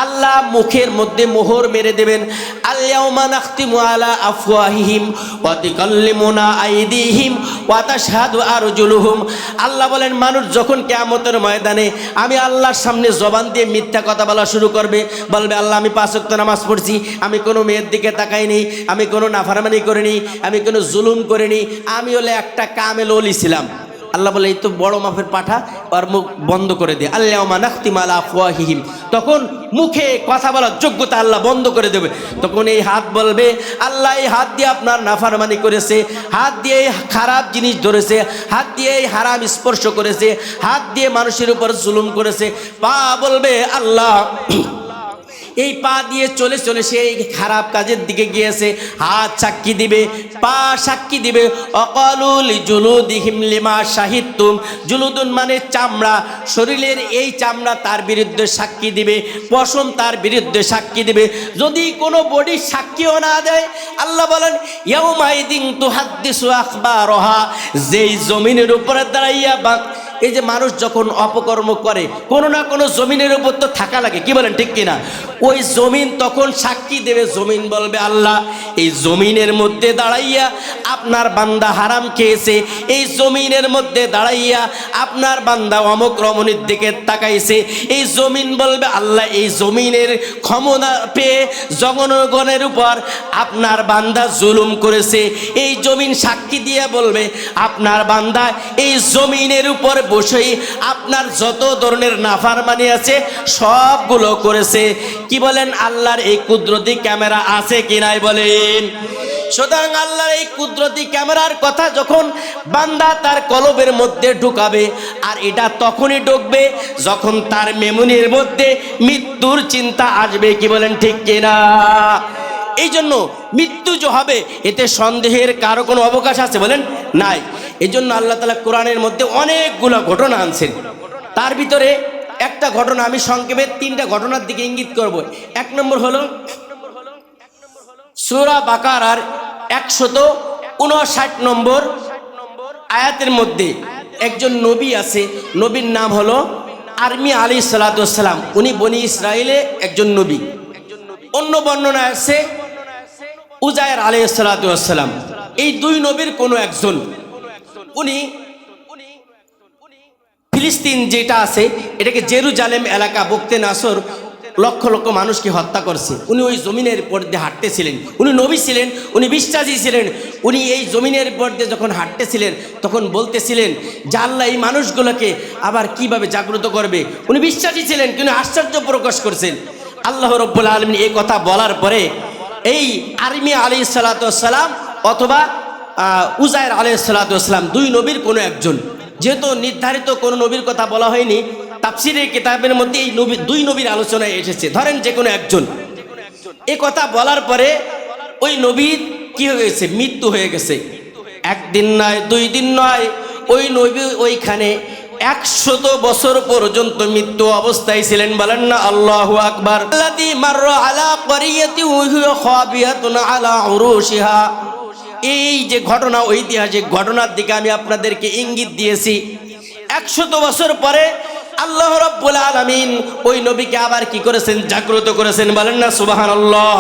আল্লাহ মুখের মধ্যে মোহর মেরে দেবেন। আল-ইয়াউমা নাখতিমু আলা আফওয়াহিহিম ওয়া তুকাল্লিমুনা আইদিহিম ওয়া তাশহাদু আরজুলুহুম। আল্লাহ বলেন মানুষ যখন কিয়ামতের ময়দানে আমি আল্লাহর সামনে জবান দিয়ে মিথ্যা কথা বলা শুরু করবে, বলবে আল্লাহ আমি 5 ওয়াক্ত নামাজ পড়ছি, আমি কোনো মেয়ের দিকে তাকাইনি, আমি কোনো নাফরমানি করিনি, আমি কোনো জুলুম করিনি, আমি হলে একটা কামেল ওলি ছিলাম। আল্লাহ বলে এই তো বড় মাফের পাঠা, আর মুখ বন্ধ করে দে। আল-ইয়াউমা নাখতিমু আলা আফওয়াহিহিম, তখন মুখে কথা বলার যোগ্যতা আল্লাহ বন্ধ করে দেবে। তখন এই হাত বলবে আল্লাহ এই হাত দিয়ে আপনার নাফরমানি করেছে, হাত দিয়ে খারাপ জিনিস ধরেছে, হাত দিয়ে হারাম স্পর্শ করেছে, হাত দিয়ে মানুষের উপর জুলুম করেছে। পা বলবে আল্লাহ এই পা দিয়ে চলে চলে সে খারাপ কাজের দিকে গিয়েছে। হাত সাক্ষী দিবে, পা সাক্ষী দিবে। অকালু লিজুলুদিহিম লিমা শাহিদতুম, জুলুদুন মানে চামড়া, শরীরের এই চামড়া তার বিরুদ্ধে সাক্ষী দিবে, পশম তার বিরুদ্ধে সাক্ষী দিবে। যদি কোনো বডি সাক্ষীও না দেয়, আল্লাহ বলেন ইয়াউমাইদিন তুহাদ্দিসু আখবারহা, যেই জমিনের উপরে দাঁড়াইয়া এই যে মানুষ যখন অপকর্ম করে কোনো না কোনো জমিনের উপর তো থাকা লাগে। কি বলেন ঠিক কিনা? ওই জমিন তখন সাক্ষী দেবে। জমিন বলবে আল্লাহ এই জমিনের মধ্যে দাঁড়াইয়া আপনার বান্দা হারাম খেয়েছে, এই জমিনের মধ্যে দাঁড়াইয়া আপনার বান্দা অমুক রমণীর দিকে তাকাইছে। এই জমিন বলবে আল্লাহ এই জমিনের ক্ষমতা পেয়ে জনগণের উপর আপনার বান্দা জুলুম করেছে। এই জমিন সাক্ষী দিয়ে বলবে আপনার বান্দা এই জমিনের উপর বসেই আপনার যত ধরনের নাফরমানি আছে সবগুলো করেছে। কি বলেন? আল্লাহর এই কুদরতি ক্যামেরা আছে কি নাই বলেন? সুতরাং আল্লাহর এই কুদরতি ক্যামেরার কথা যখন বান্দা তার কলবের মধ্যে ঢুকাবে, আর এটা তখনই ঢুকবে যখন তার মেমোরির মধ্যে মৃত্যুর চিন্তা আসবে। কি বলেন ঠিক কিনা? এই জন্য মৃত্যু যে হবে এতে সন্দেহের কারো কোনো অবকাশ আছে বলেন? নাই। এই জন্য আল্লাহ তাআলা কোরআনের মধ্যে অনেকগুলো ঘটনা আনছেন। তার ভিতরে একটা ঘটনা আমি সংক্ষেপে 3টা ঘটনার দিকে ইঙ্গিত করব। 1 নম্বর হলো সূরা বাকারার 159 নম্বর আয়াতের মধ্যে একজন নবী আছে, নবীর নাম হলো আরমি আলাইহিস সালাতু ওয়াস সালাম। উনি বনি ইসরাইলে একজন নবী। অন্য বর্ণনা আছে উজায়ের আলাইহিস সালাতু ওয়াস সালাম। এই 2 নবীর কোনো একজন। উনি ফিলিস্তিন যেটা আছে এটাকে জেরুজালেম এলাকা বক্তে নাসর লক্ষ লক্ষ মানুষকে হত্যা করছে। উনি ওই জমিনের উপর দিয়ে হাঁটতেছিলেন। উনি নবী ছিলেন, উনি বিশ্বাসী ছিলেন। উনি এই জমিনের উপর দিয়ে যখন হাঁটতেছিলেন তখন বলতেছিলেন যে আল্লাহ এই মানুষগুলোকে আবার কিভাবে জাগ্রত করবে। উনি বিশ্বাসী ছিলেন কিন্তু আশ্চর্য প্রকাশ করছেন। আল্লাহ রাব্বুল আলামিন এই কথা বলার পরে এই আরমি আলাইহিস সালাতু ওয়াস সালাম অথবা উজায়ের আলাইহিস সালাতু ওয়াস সালাম 2 নবীর কোনো একজন, যেহেতু নির্ধারিত কোনো নবীর কথা বলা হয়নি, তাফসীরের কিতাবের মধ্যে এই 2 নবীর আলোচনায় এসেছে। ধরেন যে কোনো একজন। এই কথা বলার পরে ওই নবীর কি হয়ে গেছে? মৃত্যু হয়ে গেছে। 1 দিন নয়, 2 দিন নয়, ওই নবী ওইখানে 100 বছর পর্যন্ত মৃত্যু অবস্থায় ছিলেন। বলেন না আল্লাহু আকবার। আল্লাযী মাররা আলা ক্বরিয়াতি ওয়া হিয়া খাবিয়াতুন আলা উরুশিহা। এই যে ঘটনা, ঐতিহাসিক ঘটনার দিকে আমি আপনাদেরকে ইঙ্গিত দিয়েছি। 100 বছর পরে আল্লাহ রাব্বুল আলামিন ওই নবীকে আবার কি করেছেন? জাগ্রত করেছেন। বলেন না সুবহানাল্লাহ।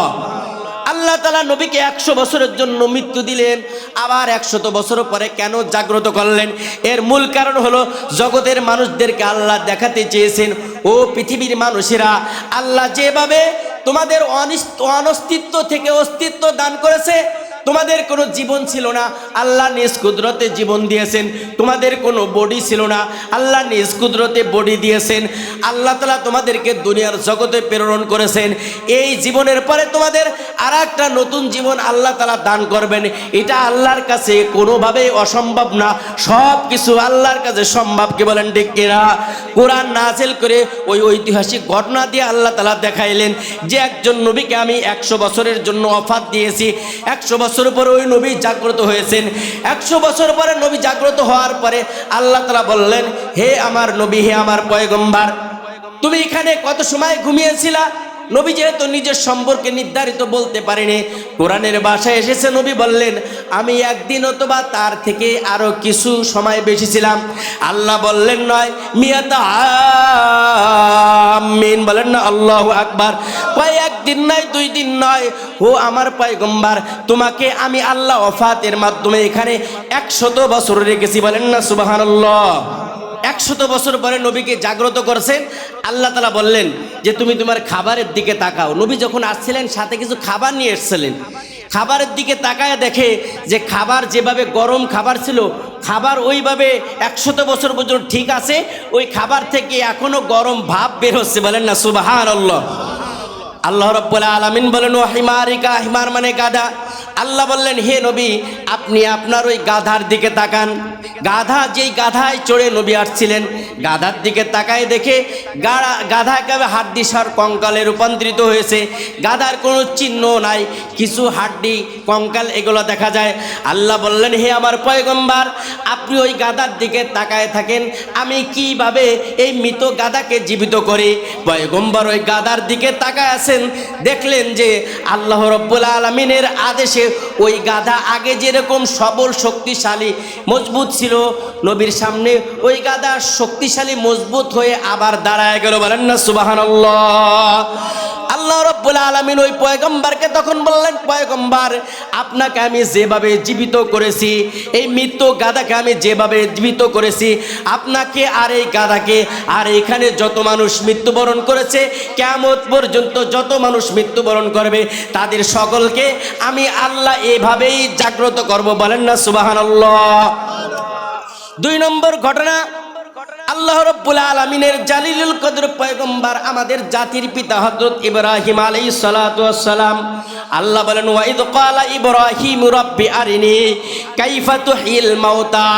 আল্লাহ তাআলা নবীকে 100 বছরের জন্য মৃত্যু দিলেন, আবার 100 বছর পরে কেন জাগ্রত করলেন? এর মূল কারণ হলো জগতের মানুষদেরকে আল্লাহ দেখাতে চেয়েছেন, ও পৃথিবীর মানুষেরা, আল্লাহ যেভাবে তোমাদের অনস্তিত্ব থেকে অস্তিত্ব দান করেছে, তোমাদের কোনো জীবন ছিল না, আল্লাহ নিজ কুদরতে জীবন দিয়েছেন। তোমাদের কোনো বডি ছিল না, আল্লাহ নিজ কুদরতে বডি দিয়েছেন। আল্লাহ তাআলা তোমাদেরকে দুনিয়ার জগতে প্রেরণ করেছেন। এই জীবনের পরে তোমাদের আর একটা নতুন জীবন আল্লাহ তাআলা দান করবেন। এটা আল্লাহর কাছে কোনোভাবেই অসম্ভব না, সব কিছু আল্লাহর কাছে সম্ভব। কে বলেন ঠিক কিনা? কোরআন নাযিল করে ওই ঐতিহাসিক ঘটনা দিয়ে আল্লাহ তাআলা দেখাইলেন যে একজন নবীকে আমি 100 বছরের জন্য অফার দিয়েছি। 100 বছর পরে ওই নবী জাগ্রত হয়েছেন। 100 বছর পরে নবী জাগ্রত হওয়ার পরে আল্লাহ তাআলা বললেন, হে আমার নবী, হে আমার পয়গম্বর, তুমি এখানে কত সময় ঘুমিয়েছিলা? নবী যেহেতু নিজের সম্পর্কে নির্ধারিত বলতে পারেনি, কোরআনের ভাষায় এসেছে, নবী বললেন আমি 1 দিন অথবা তার থেকে আরো কিছু সময় বেশি ছিলাম। আল্লাহ বললেন নয়, মিয়াতা আমিন। বলেন না আল্লাহু আকবার। কয় 1 দিন নয়, 2 দিন নয়, ও আমার পয়গম্বর, তোমাকে আমি আল্লাহ ওয়াফাতের মাধ্যমে এখানে 100 বছর রেখেছি। বলেন না সুবহানাল্লাহ। 100 বছর পরে নবীকে জাগ্রত করেছেন। আল্লাহ তাআলা বললেন যে তুমি তোমার খাবারের দিকে তাকাও। নবী যখন আসছিলেন সাথে কিছু খাবার নিয়ে এসেছিলেন। খাবারের দিকে তাকায় দেখে যে খাবার যেভাবে গরম খাবার ছিল, খাবার ওইভাবে 100 বছর পর্যন্ত ঠিক আছে, ওই খাবার থেকে এখনো গরম ভাব বের হচ্ছে। বলেন না সুবহানাল্লাহ। আল্লাহ রাব্বুল আলামিন বলেন, ও হিমারিকা, হিমার মানে গাধা। আল্লাহ বললেন, হে নবী, আপনি আপনার ওই গাধার দিকে তাকান। গাধা, যেই গাধায় চড়ে নবী আসছিলেন, গাধার দিকে তাকায় দেখে গাধা একেবারে হাড্ডিসার কঙ্কালে রূপান্তরিত হয়েছে। গাধার কোনো চিহ্ন নাই, কিছু হাড্ডি কঙ্কাল এগুলো দেখা যায়। আল্লাহ বললেন, হে আমার পয়গম্বর, আপনি ওই গাধার দিকে তাকায় থাকেন, আমি কিভাবে এই মৃত গাধাকে জীবিত করি। পয়গম্বর ওই গাধার দিকে তাকায় আছেন, দেখলেন যে আল্লাহ রাব্বুল আলামিনের আদেশে ওই গাধা আগে যেরকম সবল শক্তিশালী মজবুত ছিল, নবীর সামনে ওই গাধা শক্তিশালী মজবুত হয়ে আবার দাঁড়ায় গেল। বলেন না সুবহানাল্লাহ। আল্লাহ রাব্বুল আলামিন ওই পয়গম্বরকে তখন বললেন, পয়গম্বর, আপনাকে আমি যেভাবে জীবিত করেছি, এই মৃত গাধাকে আমি যেভাবে জীবিত করেছি, আপনাকে আর এই গাধাকে আর এখানে যত মানুষ মৃত্যুবরণ করেছে, কিয়ামত পর্যন্ত যত মানুষ মৃত্যুবরণ করবে, তাদের সকলকে আমি আল্লাহ এভাবেই জাগ্রত করব। বলেন না সুবহানাল্লাহ। 2 নম্বর ঘটনা, আল্লাহ রাব্বুল আলামিনের জালিলুল কদর পয়গম্বর, আমাদের জাতির পিতা হযরত ইব্রাহিম আলাইহিস সালাতু ওয়াস সালাম। আল্লাহ বলেন, ওয়া ইদ ক্বালা ইব্রাহিম রাব্বি আরিনি কাইফা তুহিল মাউতা।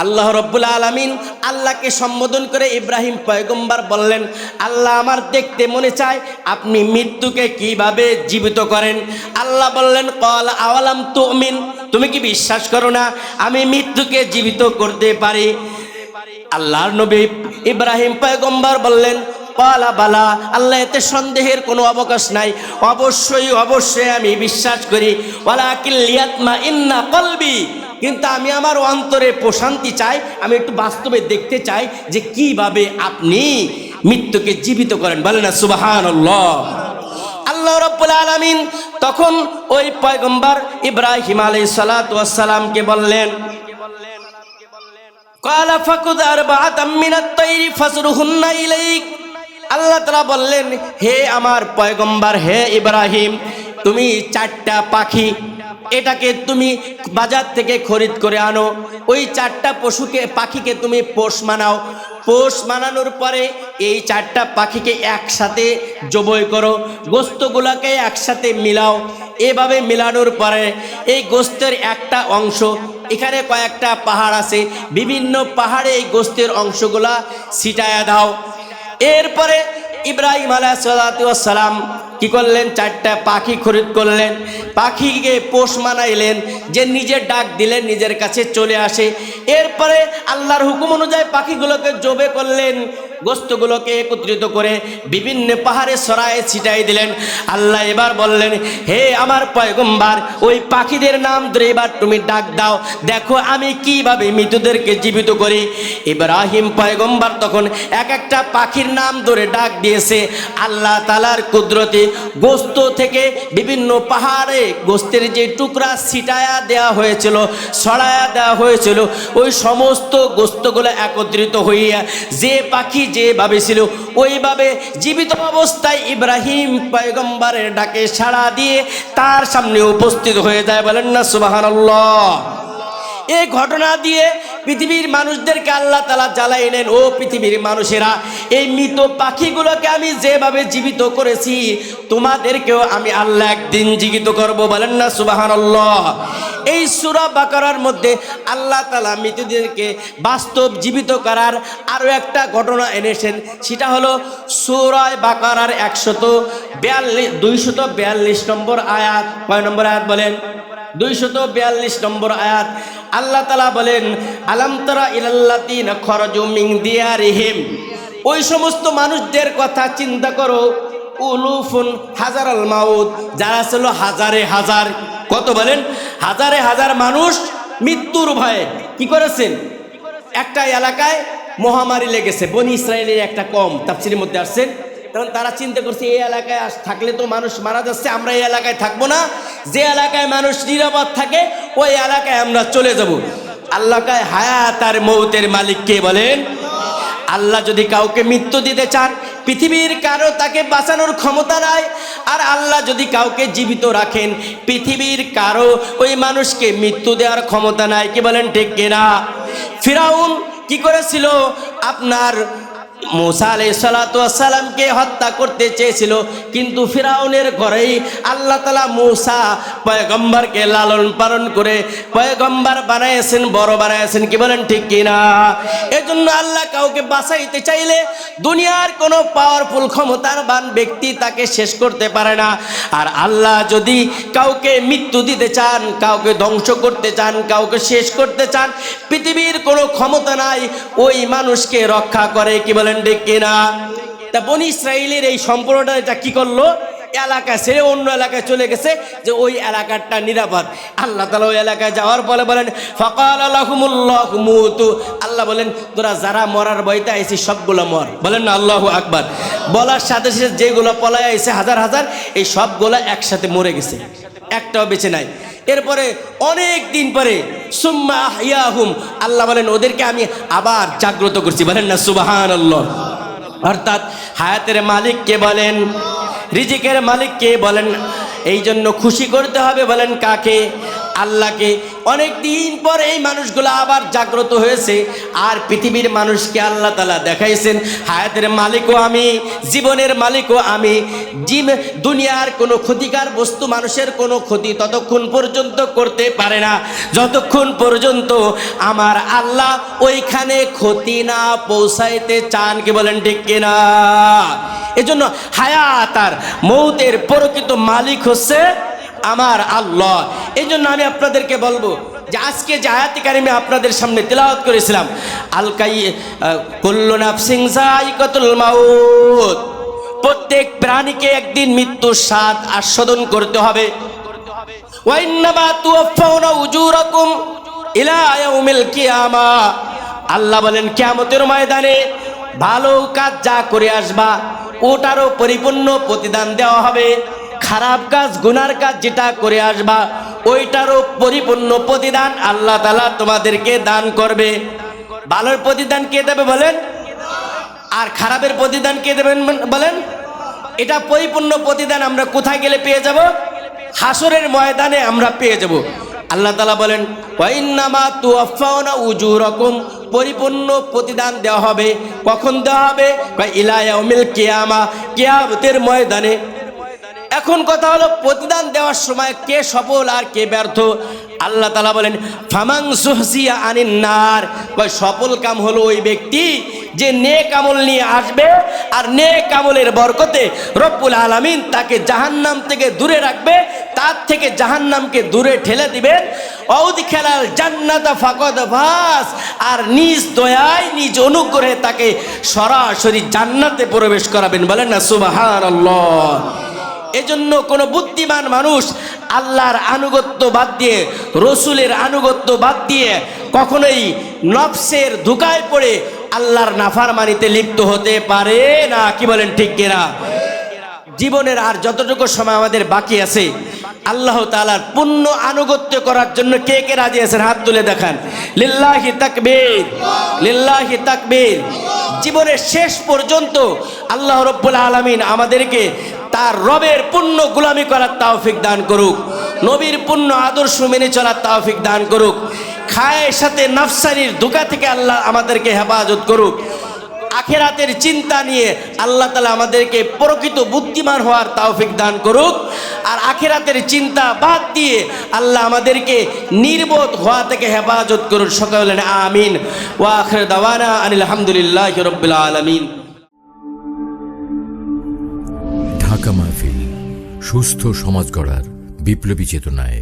আল্লাহ রব্বুল আলামিন আল্লাহকে সম্বোধন করে ইব্রাহিম পয়গম্বর বললেন, আল্লাহ আমার দেখতে মনে চায় আপনি মৃত্যুকে কিভাবে জীবিত করেন। আল্লাহ বললেন, ক্বাল আওয়ালাম তুমিন, তুমি কি বিশ্বাস করো না আমি মৃত্যুকে জীবিত করতে পারি? আল্লাহর নবী ইব্রাহিম পয়গম্বর বললেন, ক্বালা বালা, আল্লাহ এতে সন্দেহের কোনো অবকাশ নাই, অবশ্যই অবশ্যই আমি বিশ্বাস করি। ওয়ালাকিন লিয়াতমাইন্না কলবি, কিন্তু আমি আমার অন্তরে প্রশান্তি চাই, আমি একটু বাস্তবে দেখতে চাই যে কিভাবে আপনি মৃত্যুকে জীবিত করেন। বলেন না সুবহানাল্লাহ। আল্লাহ রাব্বুল আলামিন তখন ওই পয়গম্বর ইব্রাহিম আলাইহিস সালাতু ওয়াস সালামকে বললেন, ক্বালা ফাকুদ আরবাআতাম মিনাত তায়রি ফাসরুহুন্না ইলাইক। আল্লাহ তাআলা বললেন, হে আমার পয়গম্বর, হে ইব্রাহিম, তুমি 4টা পাখি, এটাকে তুমি বাজার থেকে খরিদ করে আনো, ওই 4টা পাখিকে তুমি পোষ মানাও। পোষ মানানোর পরে এই 4টা পাখিকে একসাথে জবাই করো, গোস্তগুলোকে একসাথে মিলাও। এভাবে মিলানোর পরে এই গোস্তের একটা অংশ, এখানে কয়েকটা পাহাড় আছে, বিভিন্ন পাহাড়ে এই গোস্তের অংশগুলা ছিটায়া দাও। এরপরে ইব্রাহিম আলাইহিস সালাতু ওয়াস সালাম কি করলেন, 4টা পাখি খরিদ করলেন, পাখিকে পোষ মানাইলেন, যে নিজে ডাক দিলেন নিজের কাছে চলে আসে। এরপরে আল্লাহর হুকুম অনুযায়ী পাখিগুলোকে জবে করলেন, গোস্তগুলোকে একত্রিত করে বিভিন্ন পাহাড়ে ছড়ায় ছিটাই দিলেন। আল্লাহ এবার বললেন, হে আমার পয়গম্বর, ওই পাখিদের নাম ধরে এবার তুমি ডাক দাও, দেখো আমি কিভাবে মৃতদেরকে জীবিত করি। ইব্রাহিম পয়গম্বর তখন এক একটা পাখির নাম ধরে ডাক দিয়েছে। আল্লাহ তাআলার কুদরতে গোস্ত থেকে বিভিন্ন পাহাড়ে গোস্তের যে টুকরা ছিটায়া দেওয়া হয়েছিল, ছড়ায়া দেওয়া হয়েছিল, ওই সমস্ত গোস্তগুলো একত্রিত হইয়া যে পাখি যেভাবে ছিল ওইভাবে জীবিত অবস্থায় ইব্রাহিম পয়গম্বরের ডাকে সাড়া দিয়ে তার সামনে উপস্থিত হয়ে যায়। বলেন না সুবহানাল্লাহ। এই ঘটনা দিয়ে পৃথিবীর মানুষদেরকে আল্লাহ তাআলা জ্বালাইলেন, ও পৃথিবীর মানুষেরা, এই মৃত পাখিগুলোকে আমি যেভাবে জীবিত করেছি তোমাদেরকেও আমি আল্লাহ একদিন জীবিত করব। বলেন না সুবহানাল্লাহ। এই সূরা বাকারার মধ্যে আল্লাহ তাআলা মৃতদেরকে বাস্তব জীবিত করার আরো একটা ঘটনা এনেছেন, সেটা হলো সূরা বাকারার 242 নম্বর আয়াত। কয় নম্বর আয়াত বলেন? 242 নম্বর আয়াত। আল্লাহ তাআলা বলেন, আলাম তারা ইলাল্লাযীনা খরাজু মিন দিয়ারিহিম, ওই সমস্ত মানুষদের কথা চিন্তা করো, উলুফুন হাজারাল মাউত, যারা ছিল হাজারে হাজার, কত বলেন? হাজারে হাজার মানুষ মৃত্যুর ভয়ে কি করেছেন, একটা এলাকায় মহামারী লেগেছে, বনি ইসরায়েলের একটা কম তাফসীরের মধ্যে আসছেন, তখন তারা চিন্তা করছে এই এলাকায় থাকলে তো মানুষ মারা যাচ্ছে, আমরা এই এলাকায় থাকবো না, যে এলাকায় মানুষ নিরাপদ থাকে ওই এলাকায় আমরা চলে যাব। আল্লাহ কায় হায়াত আর মৌতের মালিক কে বলেন? আল্লাহ যদি কাউকে মৃত্যু দিতে চান, পৃথিবীর কারো তাকে বাঁচানোর ক্ষমতা নাই। আর আল্লাহ যদি কাউকে জীবিত রাখেন, পৃথিবীর কারো ওই মানুষকে মৃত্যু দেওয়ার ক্ষমতা নাই। কি বলেন ঠিক কিনা? ফিরাউন কি করেছিল, আপনার মূসা আলাইহিস সালাতু ওয়াস সালামকে হত্যা করতে চেয়েছিল, কিন্তু ফিরাউনের ঘরেই আল্লাহ তাআলা মূসা পয়গম্বরকে লালন পালন করে পয়গম্বর বানাইছেন, বড় বানাইছেন। কি বলেন ঠিক কিনা? এজন্য আল্লাহ কাউকে বাঁচাইতে চাইলে দুনিয়ার কোনো পাওয়ারফুল ক্ষমতাবান ব্যক্তি তাকে শেষ করতে পারে না। আর আল্লাহ যদি কাউকে মৃত্যু দিতে চান, কাউকে ধ্বংস করতে চান, কাউকে শেষ করতে চান, পৃথিবীর কোনো ক্ষমতা নাই ওই মানুষকে রক্ষা করে। কি বলেন ঠিক কিনা? তা বনি ইসরাইলের এই সম্পূর্ণটা এটা কি করলো, এলাকা ছেড়ে অন্য এলাকায় চলে গেছে, যে ওই এলাকাটা নিরাপদ। আল্লাহ তাআলা ওই এলাকায় যাওয়ার পরে বলেন, ফাকালা লাহুমুল্লাহু মুতু, আল্লাহ বলেন তোরা যারা মরার ভয়তে আইছিস সবগুলো মর। বলেন না আল্লাহু আকবার। বলার সাথে সাথে যেগুলো পলায় আইছে হাজার হাজার, এই সবগুলো একসাথে মরে গেছে, একটাও বেঁচে নাই। এরপরে অনেক দিন পরে সুম্মা আহইয়াহুম, আল্লাহ বলেন ওদেরকে আমি আবার জাগ্রত করছি। বলেন না সুবহানাল্লাহ। অর্থাৎ হায়াতের মালিক কে বলেন? রিজিকের মালিক কে বলেন? এই জন্য খুশি করতে হবে বলেন কাকে? আল্লাহকে। অনেক দিন পর এই মানুষগুলো আবার জাগ্রত হয়েছে, আর পৃথিবীর মানুষকে আল্লাহ তাআলা দেখাইছেন হায়াতের মালিকও আমি, জীবনের মালিকও আমি। দুনিয়ার কোনো ক্ষতিকার বস্তু মানুষের কোনো ক্ষতি ততক্ষণ পর্যন্ত করতে পারে না যতক্ষণ পর্যন্ত আমার আল্লাহ ওইখানে ক্ষতি না পৌঁছাইতে চান। কি বলেন ঠিক কিনা? এজন্য হায়াত আর মৌতের প্রকৃত মালিক হচ্ছে আমার আল্লাহ। এই জন্য আমি আপনাদেরকে বলবো যে আজকে যে আয়াতে কারিমে আপনাদের সামনে তেলাওয়াত করেছিলাম, কুল্লু নাফসিন যায়িকাতুল মাউত, প্রত্যেক প্রাণীকে একদিন মৃত্যুর স্বাদ আস্বাদন করতে হবে। ওয়া ইন্নামা তুওয়াফাউনা উজুরাকুম ইলা ইয়াউমিল কিয়ামা, আল্লাহ বলেন কিয়ামতের ময়দানে ভালো কাজ যা করে আসবা ওটারও পরিপূর্ণ প্রতিদান দেওয়া হবে, খারাপ কাজ গুনার কাজ যেটা করে আসবা ওইটারও পরিপূর্ণ প্রতিদান আল্লাহ তাআলা তোমাদেরকে দান করবে। ভালোর প্রতিদান কে দেবে বলেন? আর খারাপের প্রতিদান কে দেবেন বলেন? এটা পরিপূর্ণ প্রতিদান আমরা কোথায় গেলে পেয়ে যাব? হাসরের ময়দানে আমরা পেয়ে যাব। আল্লাহ তাআলা বলেন ওয়া ইন্নামা তুওয়াফাউনা উজুরাকুম, পরিপূর্ণ প্রতিদান দেওয়া হবে। কখন দেওয়া হবে? ইলা ইয়াউমিল কিয়ামা, কিয়ামতের ময়দানে। এখন কথা হলো প্রতিদান দেওয়ার সময় কে সফল আর কে ব্যর্থ? আল্লাহ তাআলা বলেন ফামান সুহসিয়া আনিন নার, সফল কাম হলো ওই ব্যক্তি যে নেক আমল নিয়ে আসবে, আর নেক আমলের বরকতে রব্বুল আলামিন তাকে জাহান্নাম থেকে দূরে রাখবে, তার থেকে জাহান্নামকে দূরে ঠেলে দিবেন। অউদখিলাল জান্নাতা ফাকাদ ফাস, আর নিজ দয়ায় নিজ অনুগ্রহে তাকে সরাসরি জান্নাতে প্রবেশ করাবেন। বলেন না সুবহানাল্লাহ। এজন্য কোনো বুদ্ধিমান মানুষ আল্লাহর আনুগত্য বাদ দিয়ে, রসুলের আনুগত্য বাদ দিয়ে কখনোই নফসের ধোঁকায় পড়ে আল্লাহর নাফরমানিতে লিপ্ত হতে পারে না। কি বলেন ঠিক কিনা? জীবনের আর যতটুকু সময় আমাদের বাকি আছে আল্লাহ তাআলার পূর্ণ আনুগত্য করার জন্য কে কে রাজি আছেন? হাত তুলে দেখান। লিল্লাহি তাকবীর, লিল্লাহি তাকবীর। জীবনের শেষ পর্যন্ত আল্লাহ রাব্বুল আলামিন আমাদেরকে তার রবের পূর্ণ গোলামি করার তৌফিক দান করুক, নবীর পূর্ণ আদর্শ মেনে চলার তৌফিক দান করুক, খায়ের সাথে নফসানির ধোঁকা থেকে আল্লাহ আমাদেরকে হেফাজত করুক। আখিরাতের চিন্তা নিয়ে আল্লাহ তাআলা আমাদেরকে প্রকৃত বুদ্ধিমান হওয়ার তৌফিক দান করুক, আর আখিরাতের চিন্তা বাদ দিয়ে আল্লাহ আমাদেরকে নির্বোধ হওয়া থেকে হেফাজত করুন। সকলে বলেন আমিন। ওয়া আখির দাওয়ানা আনিল হামদুলিল্লাহি রাব্বিল আলামিন। ঢাকা মাহফিল, সুস্থ সমাজ গড়ার বিপ্লবী চেতনায়।